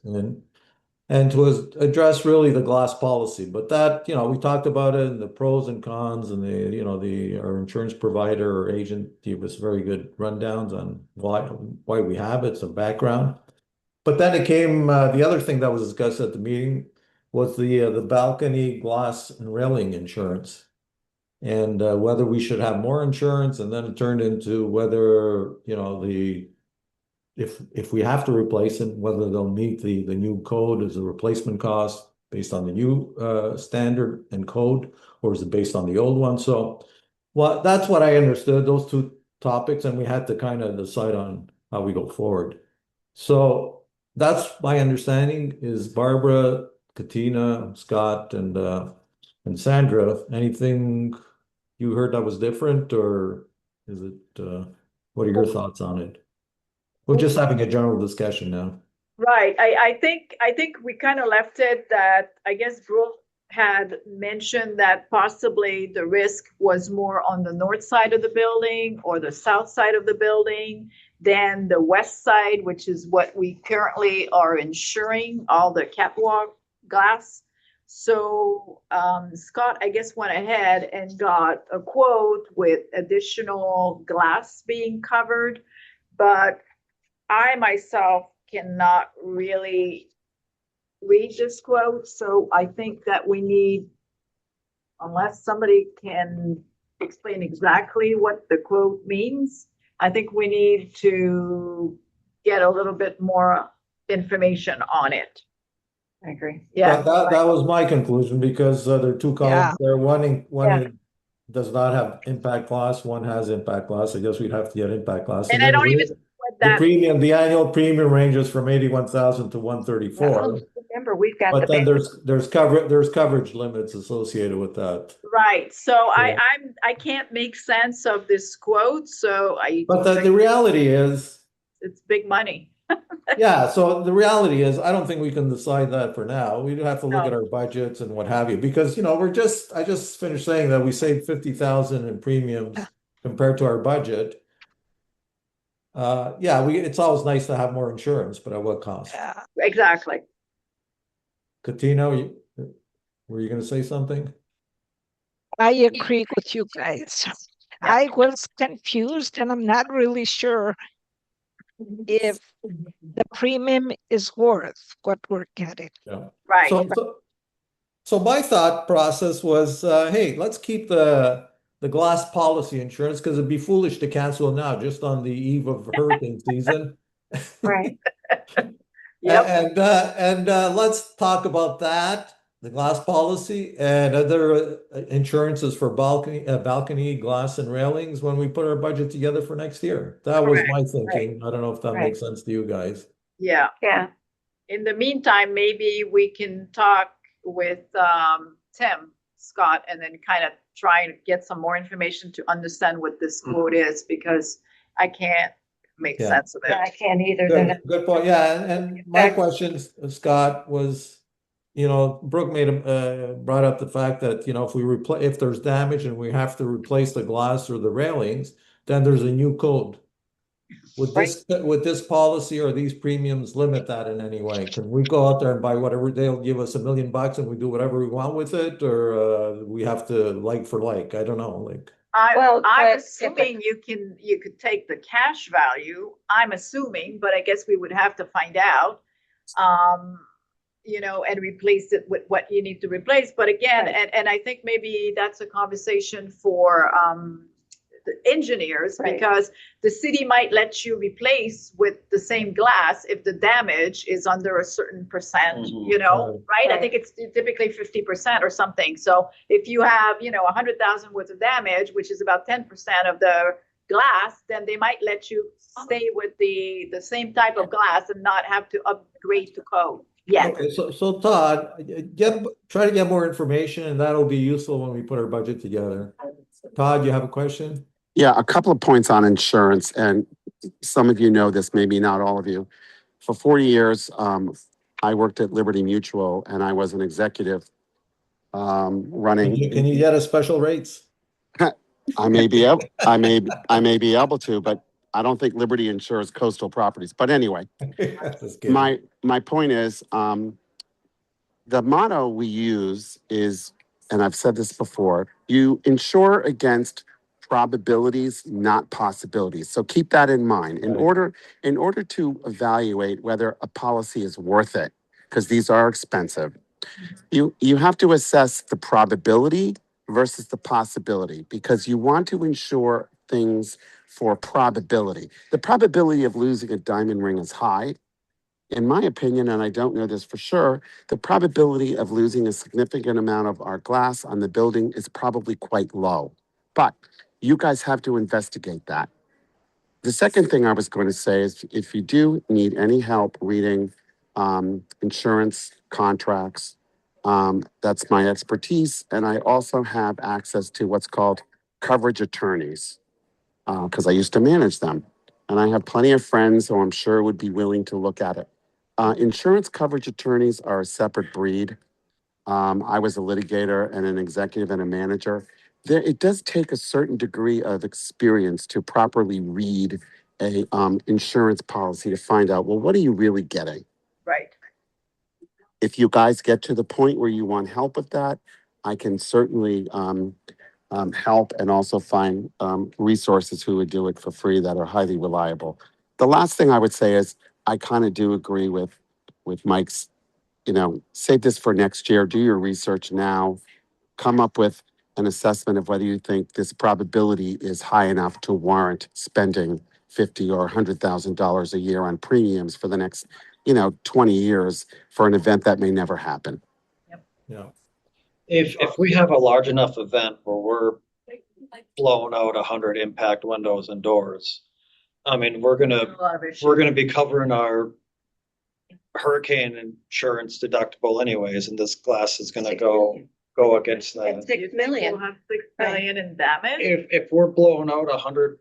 and to address really the glass policy. But that, we talked about it and the pros and cons and our insurance provider or agent gave us very good rundowns on why we have it, some background. But then it came, the other thing that was discussed at the meeting was the balcony glass and railing insurance. And whether we should have more insurance, and then it turned into whether, if we have to replace it, whether they'll meet the new code as a replacement cost based on the new standard and code, or is it based on the old one? So, well, that's what I understood, those two topics, and we had to kind of decide on how we go forward. So that's my understanding is Barbara, Katina, Scott, and Sandra. Anything you heard that was different, or is it? What are your thoughts on it? We're just having a general discussion now. Right. I think we kind of left it that I guess Brooke had mentioned that possibly the risk was more on the north side of the building or the south side of the building than the west side, which is what we currently are insuring, all the catwalk glass. So Scott, I guess, went ahead and got a quote with additional glass being covered, but I myself cannot really read this quote, so I think that we need, unless somebody can explain exactly what the quote means, I think we need to get a little bit more information on it. I agree. Yeah. That was my conclusion because there are two columns there. One does not have impact glass, one has impact glass. I guess we'd have to get impact glass. And I don't even the annual premium ranges from 81,000 to 134. Remember, we've got But the then there's coverage limits associated with that. right. So Yeah. I can't make sense of this quote. So But the reality is, it's big money. yeah. So the reality is, I don't think we can decide that for now. We do have to look No. at our budgets and what have you, because I just finished saying that we saved 50,000 in premiums compared to our budget. It's always nice to have more insurance, but at what cost? Yeah. Exactly. Katina, were you going to say something? I agree with you guys. I was confused, and I'm not really sure if the premium is worth what we're getting. Yeah. Right. So my thought process was, hey, let's keep the glass policy insurance because it'd be foolish to cancel now just on the eve of hurricane season. right. Yep. And let's talk about that, the glass policy and other insurances for balcony glass and railings when we put our budget together for next year. That was my thinking. I don't know if that makes sense to you guys. Yeah. Yeah. In the meantime, maybe we can talk with Tim Scott and then kind of try and get some more information to understand what this quote is, because I can't make sense of it. Yeah, I can't either. Good point. Yeah, and my question, Scott, was, Brooke brought up the fact that if there's damage and we have to replace the glass or the railings, then there's a new code. Would this policy or these premiums limit that in any way? Can we go out there and buy whatever, they'll give us $1 million and we do whatever we want with it, or we have to like for like? I don't know. I'm assuming you could take the cash value. I'm assuming, but I guess we would have to find out. And replace it with what you need to replace. But again, and I think maybe that's a conversation for the engineers, because the city might let you replace with the same glass if the damage is under a certain percent, right? I think it's typically 50% or something. So if you have, 100,000 worth of damage, which is about 10% of the glass, then they might let you stay with the same type of glass and not have to upgrade to code. Yeah. Okay, so Todd, try to get more information, and that'll be useful when we put our budget together. Todd, you have a question? Yeah, a couple of points on insurance, and some of you know this, maybe not all of you. For 40 years, I worked at Liberty Mutual and I was an executive running. Can you get us special rates? I may be able to, but I don't think Liberty insures coastal properties. But anyway, Just kidding. my point is, the motto we use is, and I've said this before, you insure against probabilities, not possibilities. So keep that in mind. Right. In order to evaluate whether a policy is worth it, because these are expensive, you have to assess the probability versus the possibility, because you want to insure things for probability. The probability of losing a diamond ring is high. In my opinion, and I don't know this for sure, the probability of losing a significant amount of our glass on the building is probably quite low. But you guys have to investigate that. The second thing I was going to say is if you do need any help reading insurance contracts, that's my expertise. And I also have access to what's called coverage attorneys because I used to manage them. And I have plenty of friends who I'm sure would be willing to look at it. Insurance coverage attorneys are a separate breed. I was a litigator and an executive and a manager. It does take a certain degree of experience to properly read a insurance policy to find out, well, what are you really getting? Right. If you guys get to the point where you want help with that, I can certainly help and also find resources who would do it for free that are highly reliable. The last thing I would say is I kind of do agree with Mike's, save this for next year, do your research now, come up with an assessment of whether you think this probability is high enough to warrant spending $50,000 or $100,000 a year on premiums for the next, 20 years for an event that may never happen. Yeah. If we have a large enough event where we're blowing out 100 impact windows and doors, I mean, we're gonna be covering our hurricane insurance deductible anyways, and this glass is gonna go against that. 6 million. We'll have 6 million in damage. If we're blowing out 100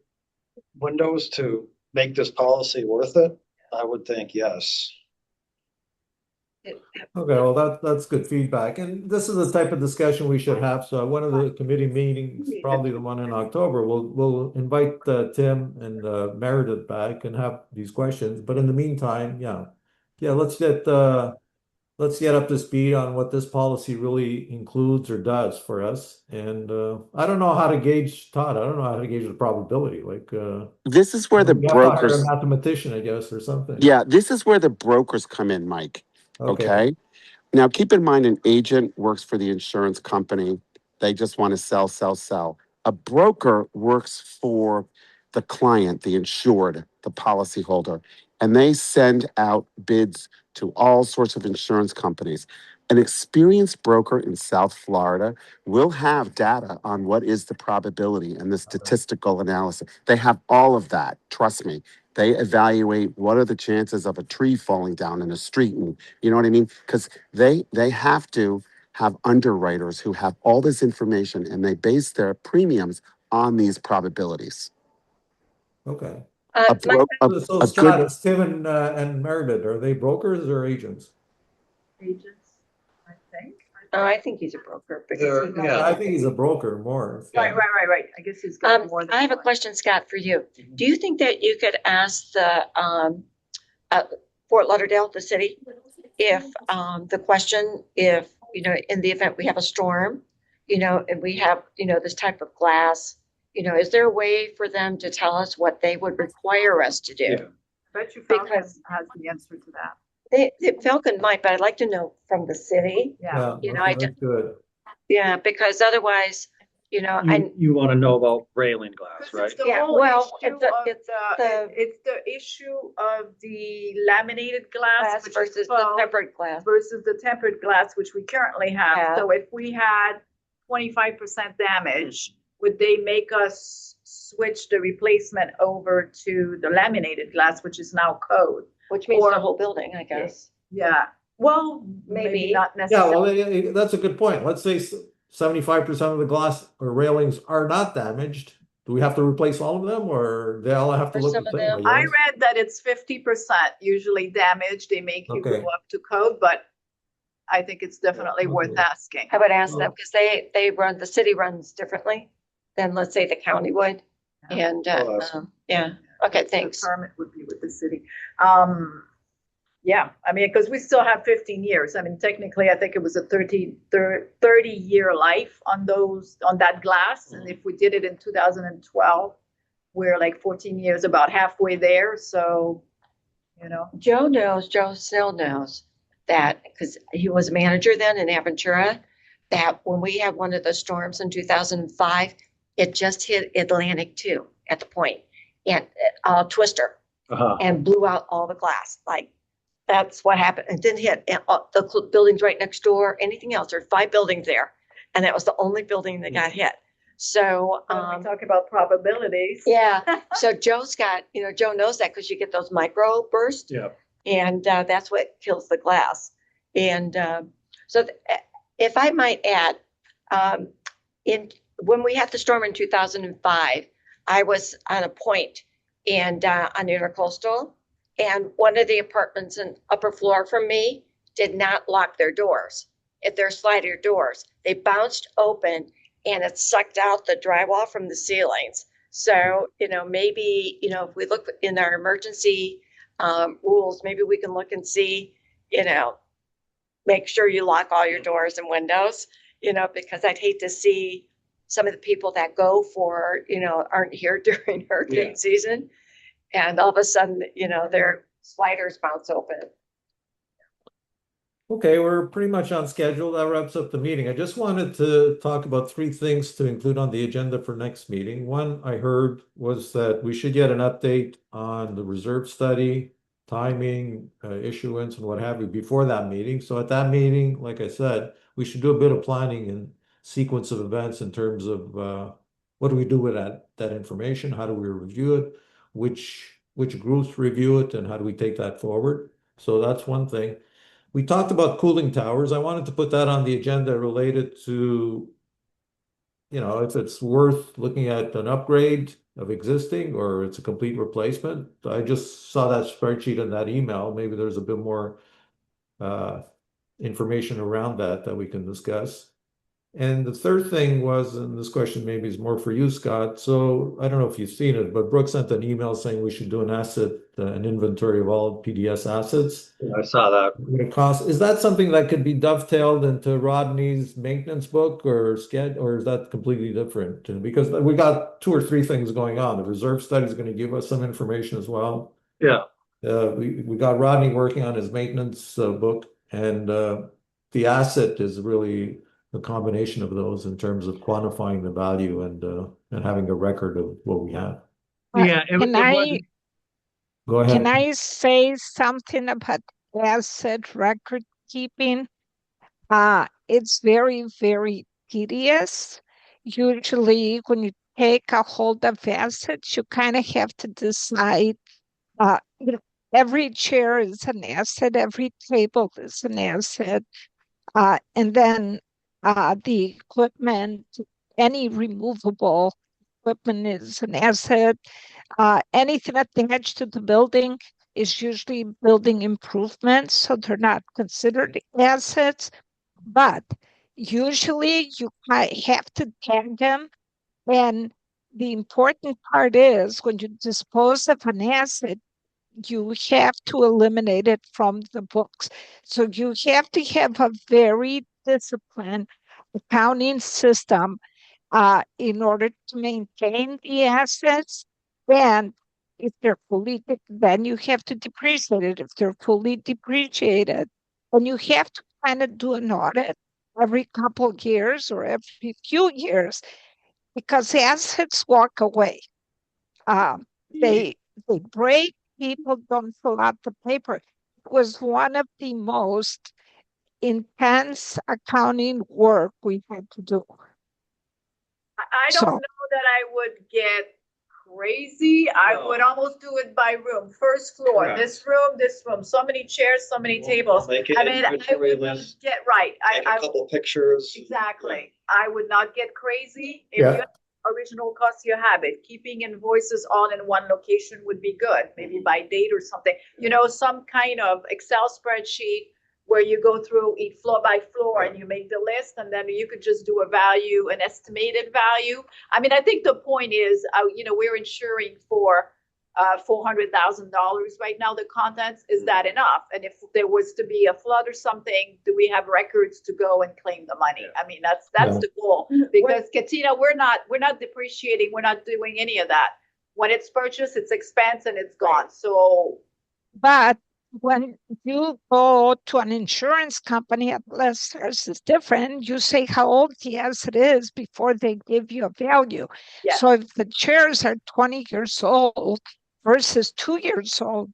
windows to make this policy worth it, I would think yes. Okay, well, that's good feedback. And this is the type of discussion we should have. So one of the committee meetings, probably the one in October, we'll invite Tim and Meredith back and have these questions. But in the meantime, let's get up to speed on what this policy really includes or does for us. And I don't know how to gauge, Todd. I don't know how to gauge the probability. This is where the we have to hire brokers, a mathematician, I guess, or something. yeah, this is where the brokers come in, Mike. Okay. Now, keep in mind, an agent works for the insurance company. They just want to sell, sell, sell. A broker works for the client, the insured, the policyholder, and they send out bids to all sorts of insurance companies. An experienced broker in South Florida will have data on what is the probability and the statistical analysis. They have all of that. Trust me. They evaluate what are the chances of a tree falling down in a street, and you know what I mean? Because they have to have underwriters who have all this information and they base their premiums on these probabilities. Okay. A bro- a- So a Scott, good it's Tim and Meredith. Are they brokers or agents? Agents, I think. Oh, I think he's a broker because I think he's a broker more. Right. I guess he's got more than I have a one. question, Scott, for you. Do you think that you could ask the Fort Lauderdale, the city, if the question, if in the event we have a storm, and we have this type of glass, is there a way for them to tell us what they would require us to do? Yeah. I bet you Falcon Because- has the answer to that. Falcon might, but I'd like to know from the city. Yeah. That's good. Yeah, because otherwise, You want to know about railing glass, right? It's the Yeah, whole well, issue it's the issue of the laminated glass, which is versus the foam, tempered glass. versus the tempered glass, which we currently have. Yeah. So if we had 25% damage, would they make us switch the replacement over to the laminated glass, which is now code? Which means Or- the whole building, I guess. Yeah. Well, maybe Maybe. not Yeah, necessarily. well, that's a good point. Let's say 75% of the glass or railings are not damaged. do we have to replace all of them, or they all have to Or look some the of same, I them- I guess? read that it's 50% usually damaged. They make you go Okay. up to code, but I think it's definitely worth Okay. asking. I would ask them because the city runs differently than, let's say, the county would. And, I'll ask yeah, okay, The thanks. permit would be with the city. Yeah, I mean, because we still have 15 years. I mean, technically, I think it was a 30-year life on that glass. And if we did it in 2012, we're like 14 years, about halfway there. So, Joe still knows that, because he was a manager then in Aventura, that when we had one of the storms in 2005, it just hit Atlantic 2 at the point, and Twister, Uh-huh. and blew out all the glass. Like, that's what happened. It didn't hit the buildings right next door, anything else. There are 5 buildings there, and that was the only building that got hit. So, when we talk about probabilities. yeah. So Joe knows that because you get those micro bursts. Yeah. And that's what kills the glass. And if I might add, when we had the storm in 2005, I was on a point on Intercoastal, and one of the apartments in upper floor from me did not lock their doors. If their slider doors, they bounced open, and it sucked out the drywall from the ceilings. So, maybe, if we look in our emergency rules, maybe we can look and see, make sure you lock all your doors and windows, because I'd hate to see some of the people that go for, aren't here during hurricane season. And all of a sudden, their sliders bounce open. Okay, we're pretty much on schedule. That wraps up the meeting. I just wanted to talk about 3 things to include on the agenda for next meeting. One I heard was that we should get an update on the reserve study, timing, issuance, and what have you before that meeting. So at that meeting, like I said, we should do a bit of planning and sequence of events in terms of what do we do with that information? How do we review it? Which groups review it, and how do we take that forward? So that's one thing. We talked about cooling towers. I wanted to put that on the agenda related to, if it's worth looking at an upgrade of existing or it's a complete replacement. I just saw that spreadsheet in that email. Maybe there's a bit more information around that we can discuss. And the third thing was, and this question maybe is more for you, Scott. So I don't know if you've seen it, but Brooke sent an email saying we should do an inventory of all PDS assets. I saw that. What it costs. Is that something that could be dovetailed into Rodney's maintenance book or is that completely different? Because we got 2 or 3 things going on. The reserve study is going to give us some information as well. Yeah. We got Rodney working on his maintenance book, and the asset is really a combination of those in terms of quantifying the value and having a record of what we have. Yeah. Go ahead. Can I say something about asset record keeping? It's very, very tedious. Usually, when you take a hold of assets, you kind of have to decide. Every chair is an asset, every table is an asset, and then the equipment, any removable equipment is an asset. Anything attached to the building is usually building improvements, so they're not considered assets. But usually you have to tag them. And the important part is when you dispose of an asset, you have to eliminate it from the books. So you have to have a very disciplined accounting system in order to maintain the assets. And if they're then you have to depreciate it. If they're fully depreciated, and you have to kind of do an audit every couple of years or every few years because the assets walk away. They break, people don't fill out the paper. It was one of the most intense accounting work we had to do. I don't know that I would get crazy. I would almost do it by room. First floor, Correct. this room, so many chairs, so many tables. Make I an mean, I inventory would list, get right. take a couple pictures. Exactly. I would not get crazy. If Yeah. you have original costs you have it. Keeping invoices all in one location would be good, maybe by date or something. You know, some kind of Excel spreadsheet where you go through each floor by floor and you make the list, and then you could just do a value, an estimated value. I mean, I think the point is, you know, we're insuring for $400,000 right now. The contents, is that enough? And if there was to be a flood or something, do we have records to go and claim the money? I mean, that's Yeah. the goal. Because Katina, we're not depreciating, we're not doing any of that. When it's purchased, it's expense and it's gone. So But when you go to an insurance company, unless theirs is different, you say how old yes it is before they give you a value. yeah, So if the chairs are 20 years old versus 2 years old,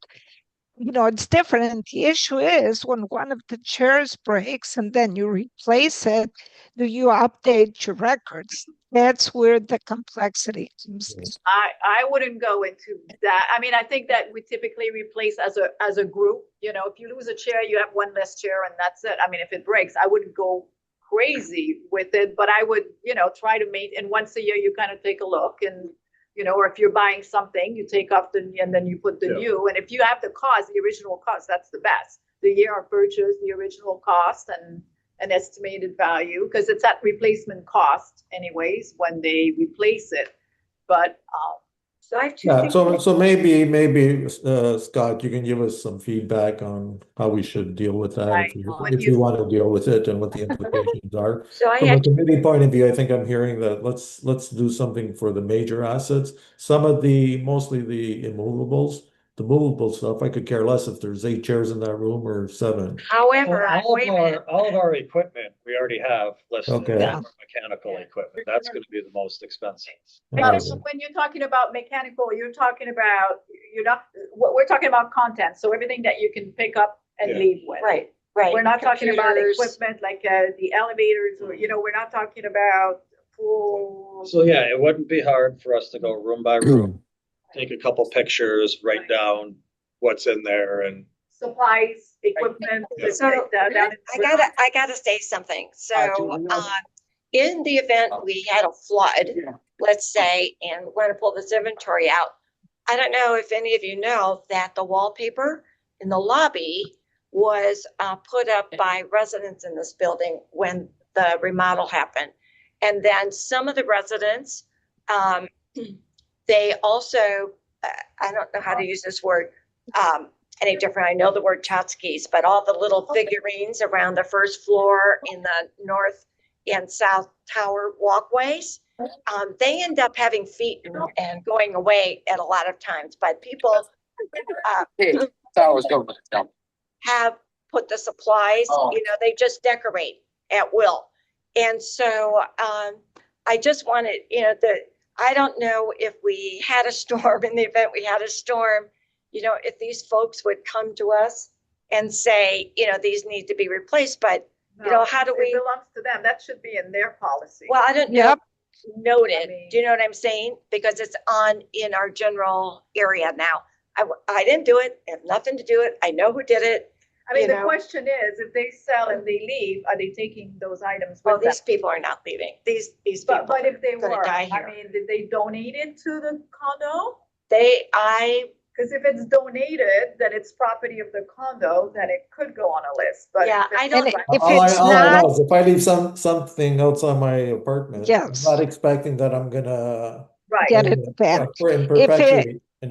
you know, it's different. And the issue is when one of the chairs breaks and then you replace it, do you update your records? That's where the complexity comes in. I wouldn't go into that. I mean, I think that we typically replace as a group. You know, if you lose a chair, you have one less chair and that's it. I mean, if it breaks, I wouldn't go crazy with it, but I would, you know, try to make, and once a year you kind of take a look and, you know, or if you're buying something, you take off and then you put the new, and if you have the cost, the original cost, that's the best. The year of purchase, the original cost, and an estimated value, because it's at replacement cost anyways when they replace it. But So I have two Yeah, things. so maybe Scott, you can give us some feedback on how we should deal with that Right. if you want to deal with it and what the implications are. So I From a had committee point of view, I think I'm hearing that let's do something for the major assets. Some of mostly the immovables, the movable stuff, I could care less if there's 8 chairs in that room or 7. However, All wait of a minute. all of our equipment, we already have listed, Okay. Yeah. mechanical equipment, that's gonna be the most expensive. but when you're talking about mechanical, you're talking about, you're not, we're talking about content. So everything that you can pick up and Yeah. leave with. Right, right. We're not talking about Computers. equipment like the elevators, or, you know, we're not talking about full. So yeah, it wouldn't be hard for us to go room by room, take a couple pictures, write down what's in there and. Supplies, equipment. Yeah. So I gotta say something. So, in the event we had a flood, let's say, and we're gonna pull this inventory out. I don't know if any of you know that the wallpaper in the lobby was put up by residents in this building when the remodel happened. And then some of the residents, they also, I don't know how to use this word, any different. I know the word tchotchkes, but all the little figurines around the first floor in the north and south tower walkways, they end up having feet and going away at a lot of times. But people have put the supplies, you know, they just decorate at will. And so I just wanted, you know, I don't know if we had a storm, in the event we had a storm, you know, if these folks would come to us and say, you know, these need to be replaced, but you know, how do we? It belongs to them. That should be in their policy. Well, I don't know. Yep. Noted. I mean- Do you know what I'm saying? Because it's in our general area now. I didn't do it. I have nothing to do it. I know who did it. I mean, you the know. question is, if they sell and they leave, are they taking those items Well, with them? these people are not leaving. These people But if they are gonna were, die I here. mean, did they donate it to the condo? I Because if it's donated, then it's property of the condo, then it could go on a list, but. Yeah, if I it's don't- And private- if All it's I know not, is if I leave something outside my apartment, I'm Yes. not expecting that I'm gonna Right. get it back. in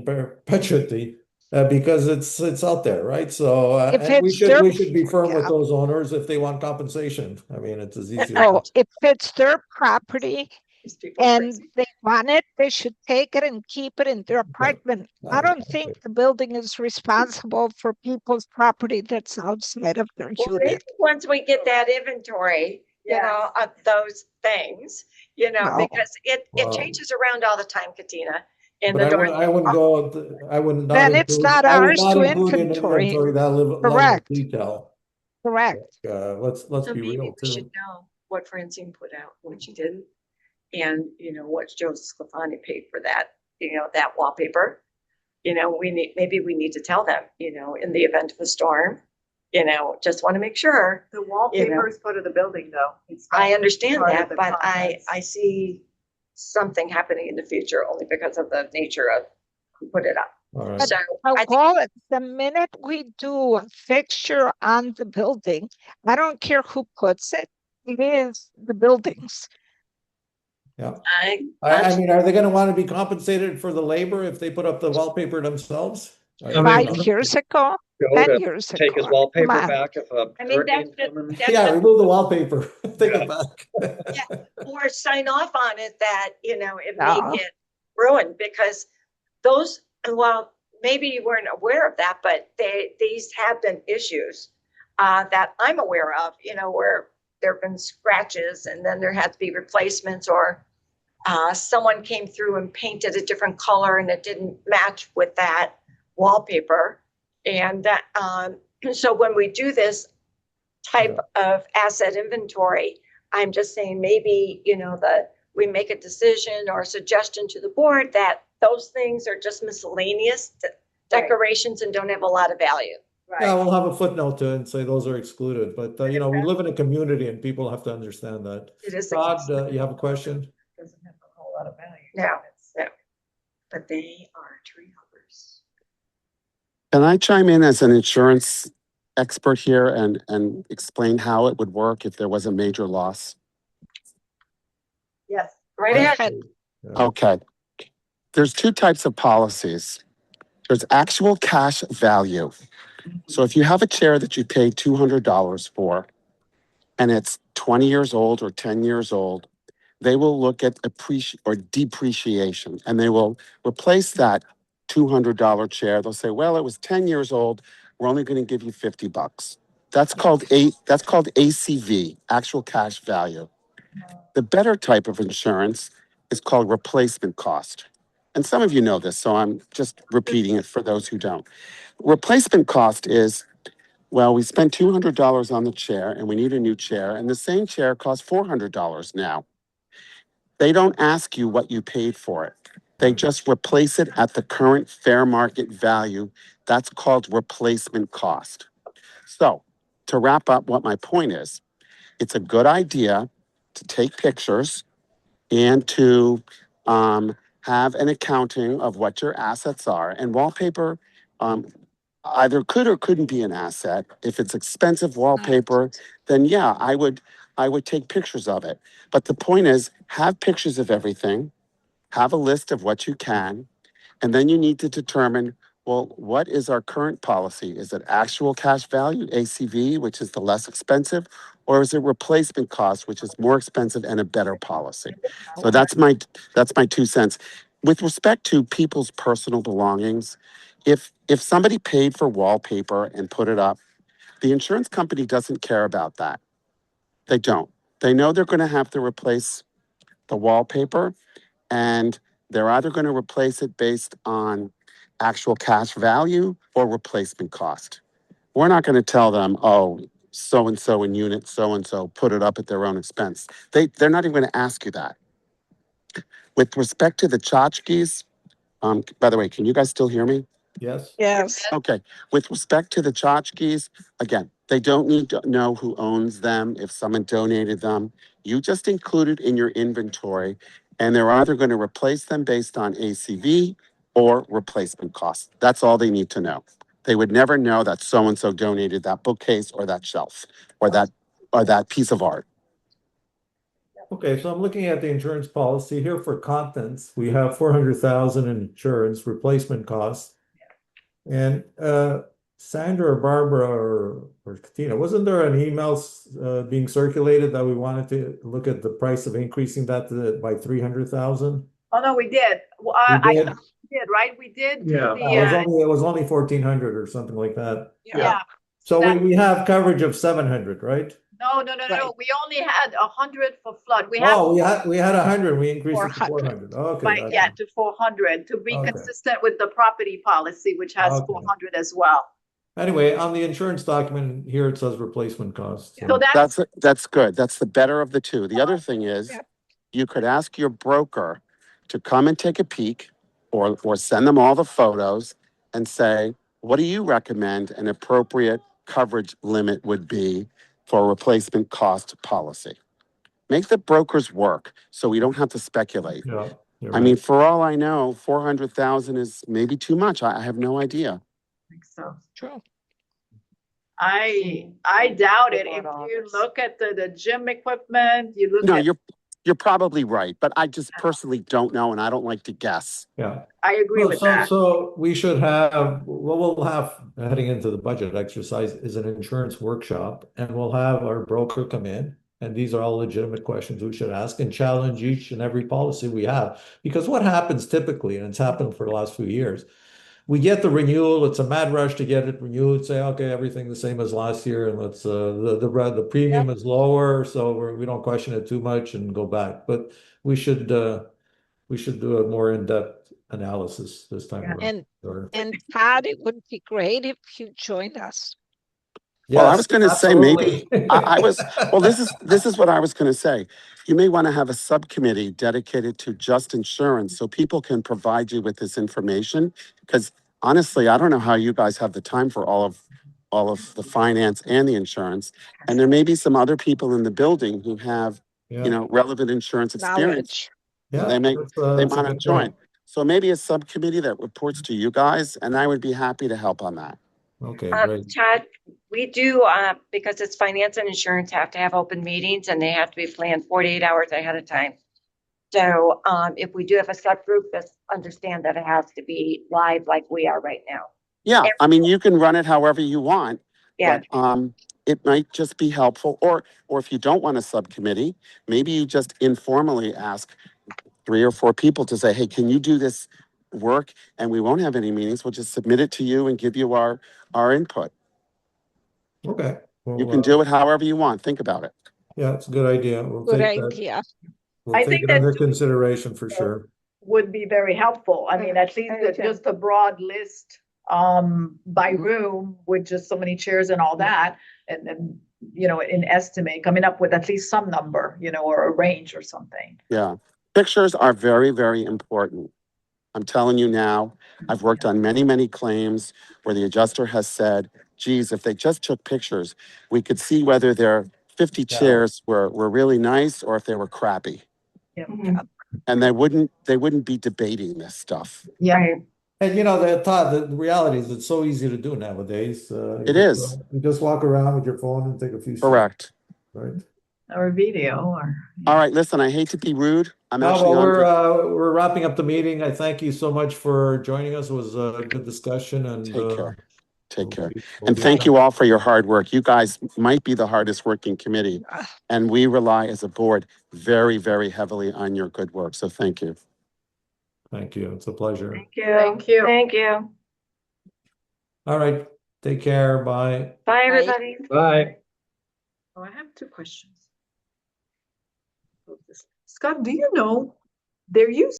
perpetuity, because it's out there, right? So, If and it's their- we should be firm with yeah. those owners if they want compensation. I mean, it's as easy as Oh, that. if it's their property these people are and crazy. they want it, they should take it and keep it in their apartment. I don't think the building is responsible for people's property that's outside of their Well, maybe unit. once we get that inventory, you Yeah. know, of those things, you know, No. because it Wow. changes around all the time, Katina. In But the I wouldn't go, I would not Then it's include, not I would ours not to include in inventory. inventory that level of Correct. detail. Correct. Let's So be maybe real we should too. know what Francine put out, what she didn't, and you know what Joe Sclafani paid for that, you know, that wallpaper. You know, maybe we need to tell them, you know, in the event of a storm, you know, just want to make sure. The wallpaper is part of the building though. It's not I understand part of that, the but contents. I see something happening in the future only because of the nature of who put it up. All right. So I'll I think call it the minute we do a fixture on the building, I don't care who puts it, it is the buildings. Yeah. I'm I mean, are they going to want to be compensated for the labor if they put up the wallpaper themselves? I mean, 5 years ago, Joe 10 to years take his ago. Come wallpaper on. back if a I mean, hurricane coming. Yeah, remove the wallpaper. Take it back. Or sign off on it that, you know, it may No. get ruined because those, well, maybe you weren't aware of that, but these have been issues that I'm aware of, you know, where there have been scratches and then there had to be replacements, or someone came through and painted a different color and it didn't match with that wallpaper. And that, so when we do this type of asset inventory, I'm just saying maybe, you know, that we make a decision or a suggestion to the board that those things are just miscellaneous decorations and don't have a lot of value. Yeah, we'll have a footnote to it and say those are excluded, but you know, we live in a community and people have to understand that. It is. Todd, you have a question? Doesn't have a whole lot of value. No, no. But they are tree huggers. Can I chime in as an insurance expert here and explain how it would work if there was a major loss? Yes, right ahead. Yeah. Okay. There's two types of policies. There's actual cash value. So if you have a chair that you paid $200 for and it's 20 years old or 10 years old, they will look at depreciation and they will replace that $200 chair. They'll say, well, it was 10 years old. We're only going to give you $50. That's called ACV, actual cash value. The better type of insurance is called replacement cost. And some of you know this, so I'm just repeating it for those who don't. Replacement cost is, well, we spent $200 on the chair and we need a new chair, and the same chair costs $400 now. They don't ask you what you paid for it. They just replace it at the current fair market value. That's called replacement cost. So, to wrap up what my point is, it's a good idea to take pictures and to have an accounting of what your assets are. And wallpaper either could or couldn't be an asset. If it's expensive wallpaper, then yeah, I would take pictures of it. But the point is, have pictures of everything, have a list of what you can, and then you need to determine, well, what is our current policy? Is it actual cash value, ACV, which is the less expensive, or is it replacement cost, which is more expensive and a better policy? So that's my 2 cents. With respect to people's personal belongings, if somebody paid for wallpaper and put it up, the insurance company doesn't care about that. They don't. They know they're going to have to replace the wallpaper, and they're either going to replace it based on actual cash value or replacement cost. We're not going to tell them, oh, so and so in unit, so and so, put it up at their own expense. They're not even going to ask you that. With respect to the tchotchkes, by the way, can you guys still hear me? Yes. Yes. Okay. With respect to the tchotchkes, again, they don't need to know who owns them, if someone donated them. You just include it in your inventory, and they're either going to replace them based on ACV or replacement costs. That's all they need to know. They would never know that so-and-so donated that bookcase or that shelf or that piece of art. Okay, so I'm looking at the insurance policy here for contents. We have 400,000 in insurance replacement costs. And Sandra or Barbara or Katina, wasn't there an email being circulated that we wanted to look at the price of increasing that by 300,000? Oh, no, we did. Well, We did? we did, right? We did. Yeah. It was only 1,400 or something like that. Yeah. So that- we have coverage of 700, right? No. Right. We only had 100 for flood. We have, Oh, we had 100, we increased it to 400. 400. Okay, right, gotcha. yeah, to 400 to be Okay. consistent with the property policy, which has Okay. 400 as well. Anyway, on the insurance document here, it says replacement cost. So That's good. That's the better of the two. The other thing is, Yep. you could ask your broker to come and take a peek or send them all the photos and say, what do you recommend an appropriate coverage limit would be for a replacement cost policy? Make the brokers work so we don't have to speculate. Yeah, you're I mean, right. for all I know, 400,000 is maybe too much. I have no idea. I think so. True. I doubt it. If you look at the gym equipment, you look No, at, you're probably right, but I just personally don't know, and I don't like to guess. Yeah. I agree with So that. we should have, what we'll have heading into the budget exercise is an insurance workshop, and we'll have our broker come in. And these are all legitimate questions we should ask and challenge each and every policy we have. Because what happens typically, and it's happened for the last few years, we get the renewal, it's a mad rush to get it renewed, say, okay, everything the same as last year, and let's the premium is lower, so we don't question it too much and go back. But we should do a more in-depth analysis this time Yeah. around. And Todd, it would be great if you joined us. Well, I Yes, was going to say maybe absolutely. I was. Well, this is what I was going to say. You may want to have a subcommittee dedicated to just insurance, so people can provide you with this information. Because honestly, I don't know how you guys have the time for all of the finance and the insurance. And there may be some other people in the building who have, Yeah, relevant insurance experience. Knowledge. So yeah, they that's a want to good join. point. So maybe a subcommittee that reports to you guys, and I would be happy to help on that. Okay, great. Todd, we do, because it's finance and insurance have to have open meetings and they have to be planned 48 hours ahead of time. So, if we do have a subgroup, just understand that it has to be live like we are right now. Yeah, I mean, you can run it however you want, Yeah. but it might just be helpful. Or if you don't want a subcommittee, maybe you just informally ask 3 or 4 people to say, hey, can you do this work? And we won't have any meetings. We'll just submit it to you and give you our input. Okay. You Well, can do it however you want. Think about it. yeah, it's a good idea. We'll Good take that. idea. We'll I take think it that under doing consideration for sure. would be very helpful. I mean, at least I do. just a broad list by room with just so many chairs and all that. And then, in estimate, coming up with at least some number, or a range or something. Yeah. Pictures are very, very important. I'm telling you now, I've worked on many, many claims where the adjuster has said, geez, if they just took pictures, we could see whether their 50 Yeah. chairs were really nice or if they were crappy. Mhm. And they wouldn't be debating this stuff. Yeah. And Todd, the reality is it's so easy to do nowadays. It is. You just walk around with your phone and take a few Correct. right? Or video or. All right, listen, I hate to be rude. I'm No, actually well, on. we're wrapping up the meeting. I thank you so much for joining us. It was a good discussion and Take care. Take care. we'll And be thank back. you all for your hard work. You guys might be the hardest working committee. And we rely as a board very, very heavily on your good work. So thank you. Thank you. It's a pleasure. Thank you. Thank you. Thank you. All right. Take care. Bye. Bye, everybody. Bye. Oh, I have 2 questions. Scott, do you know there used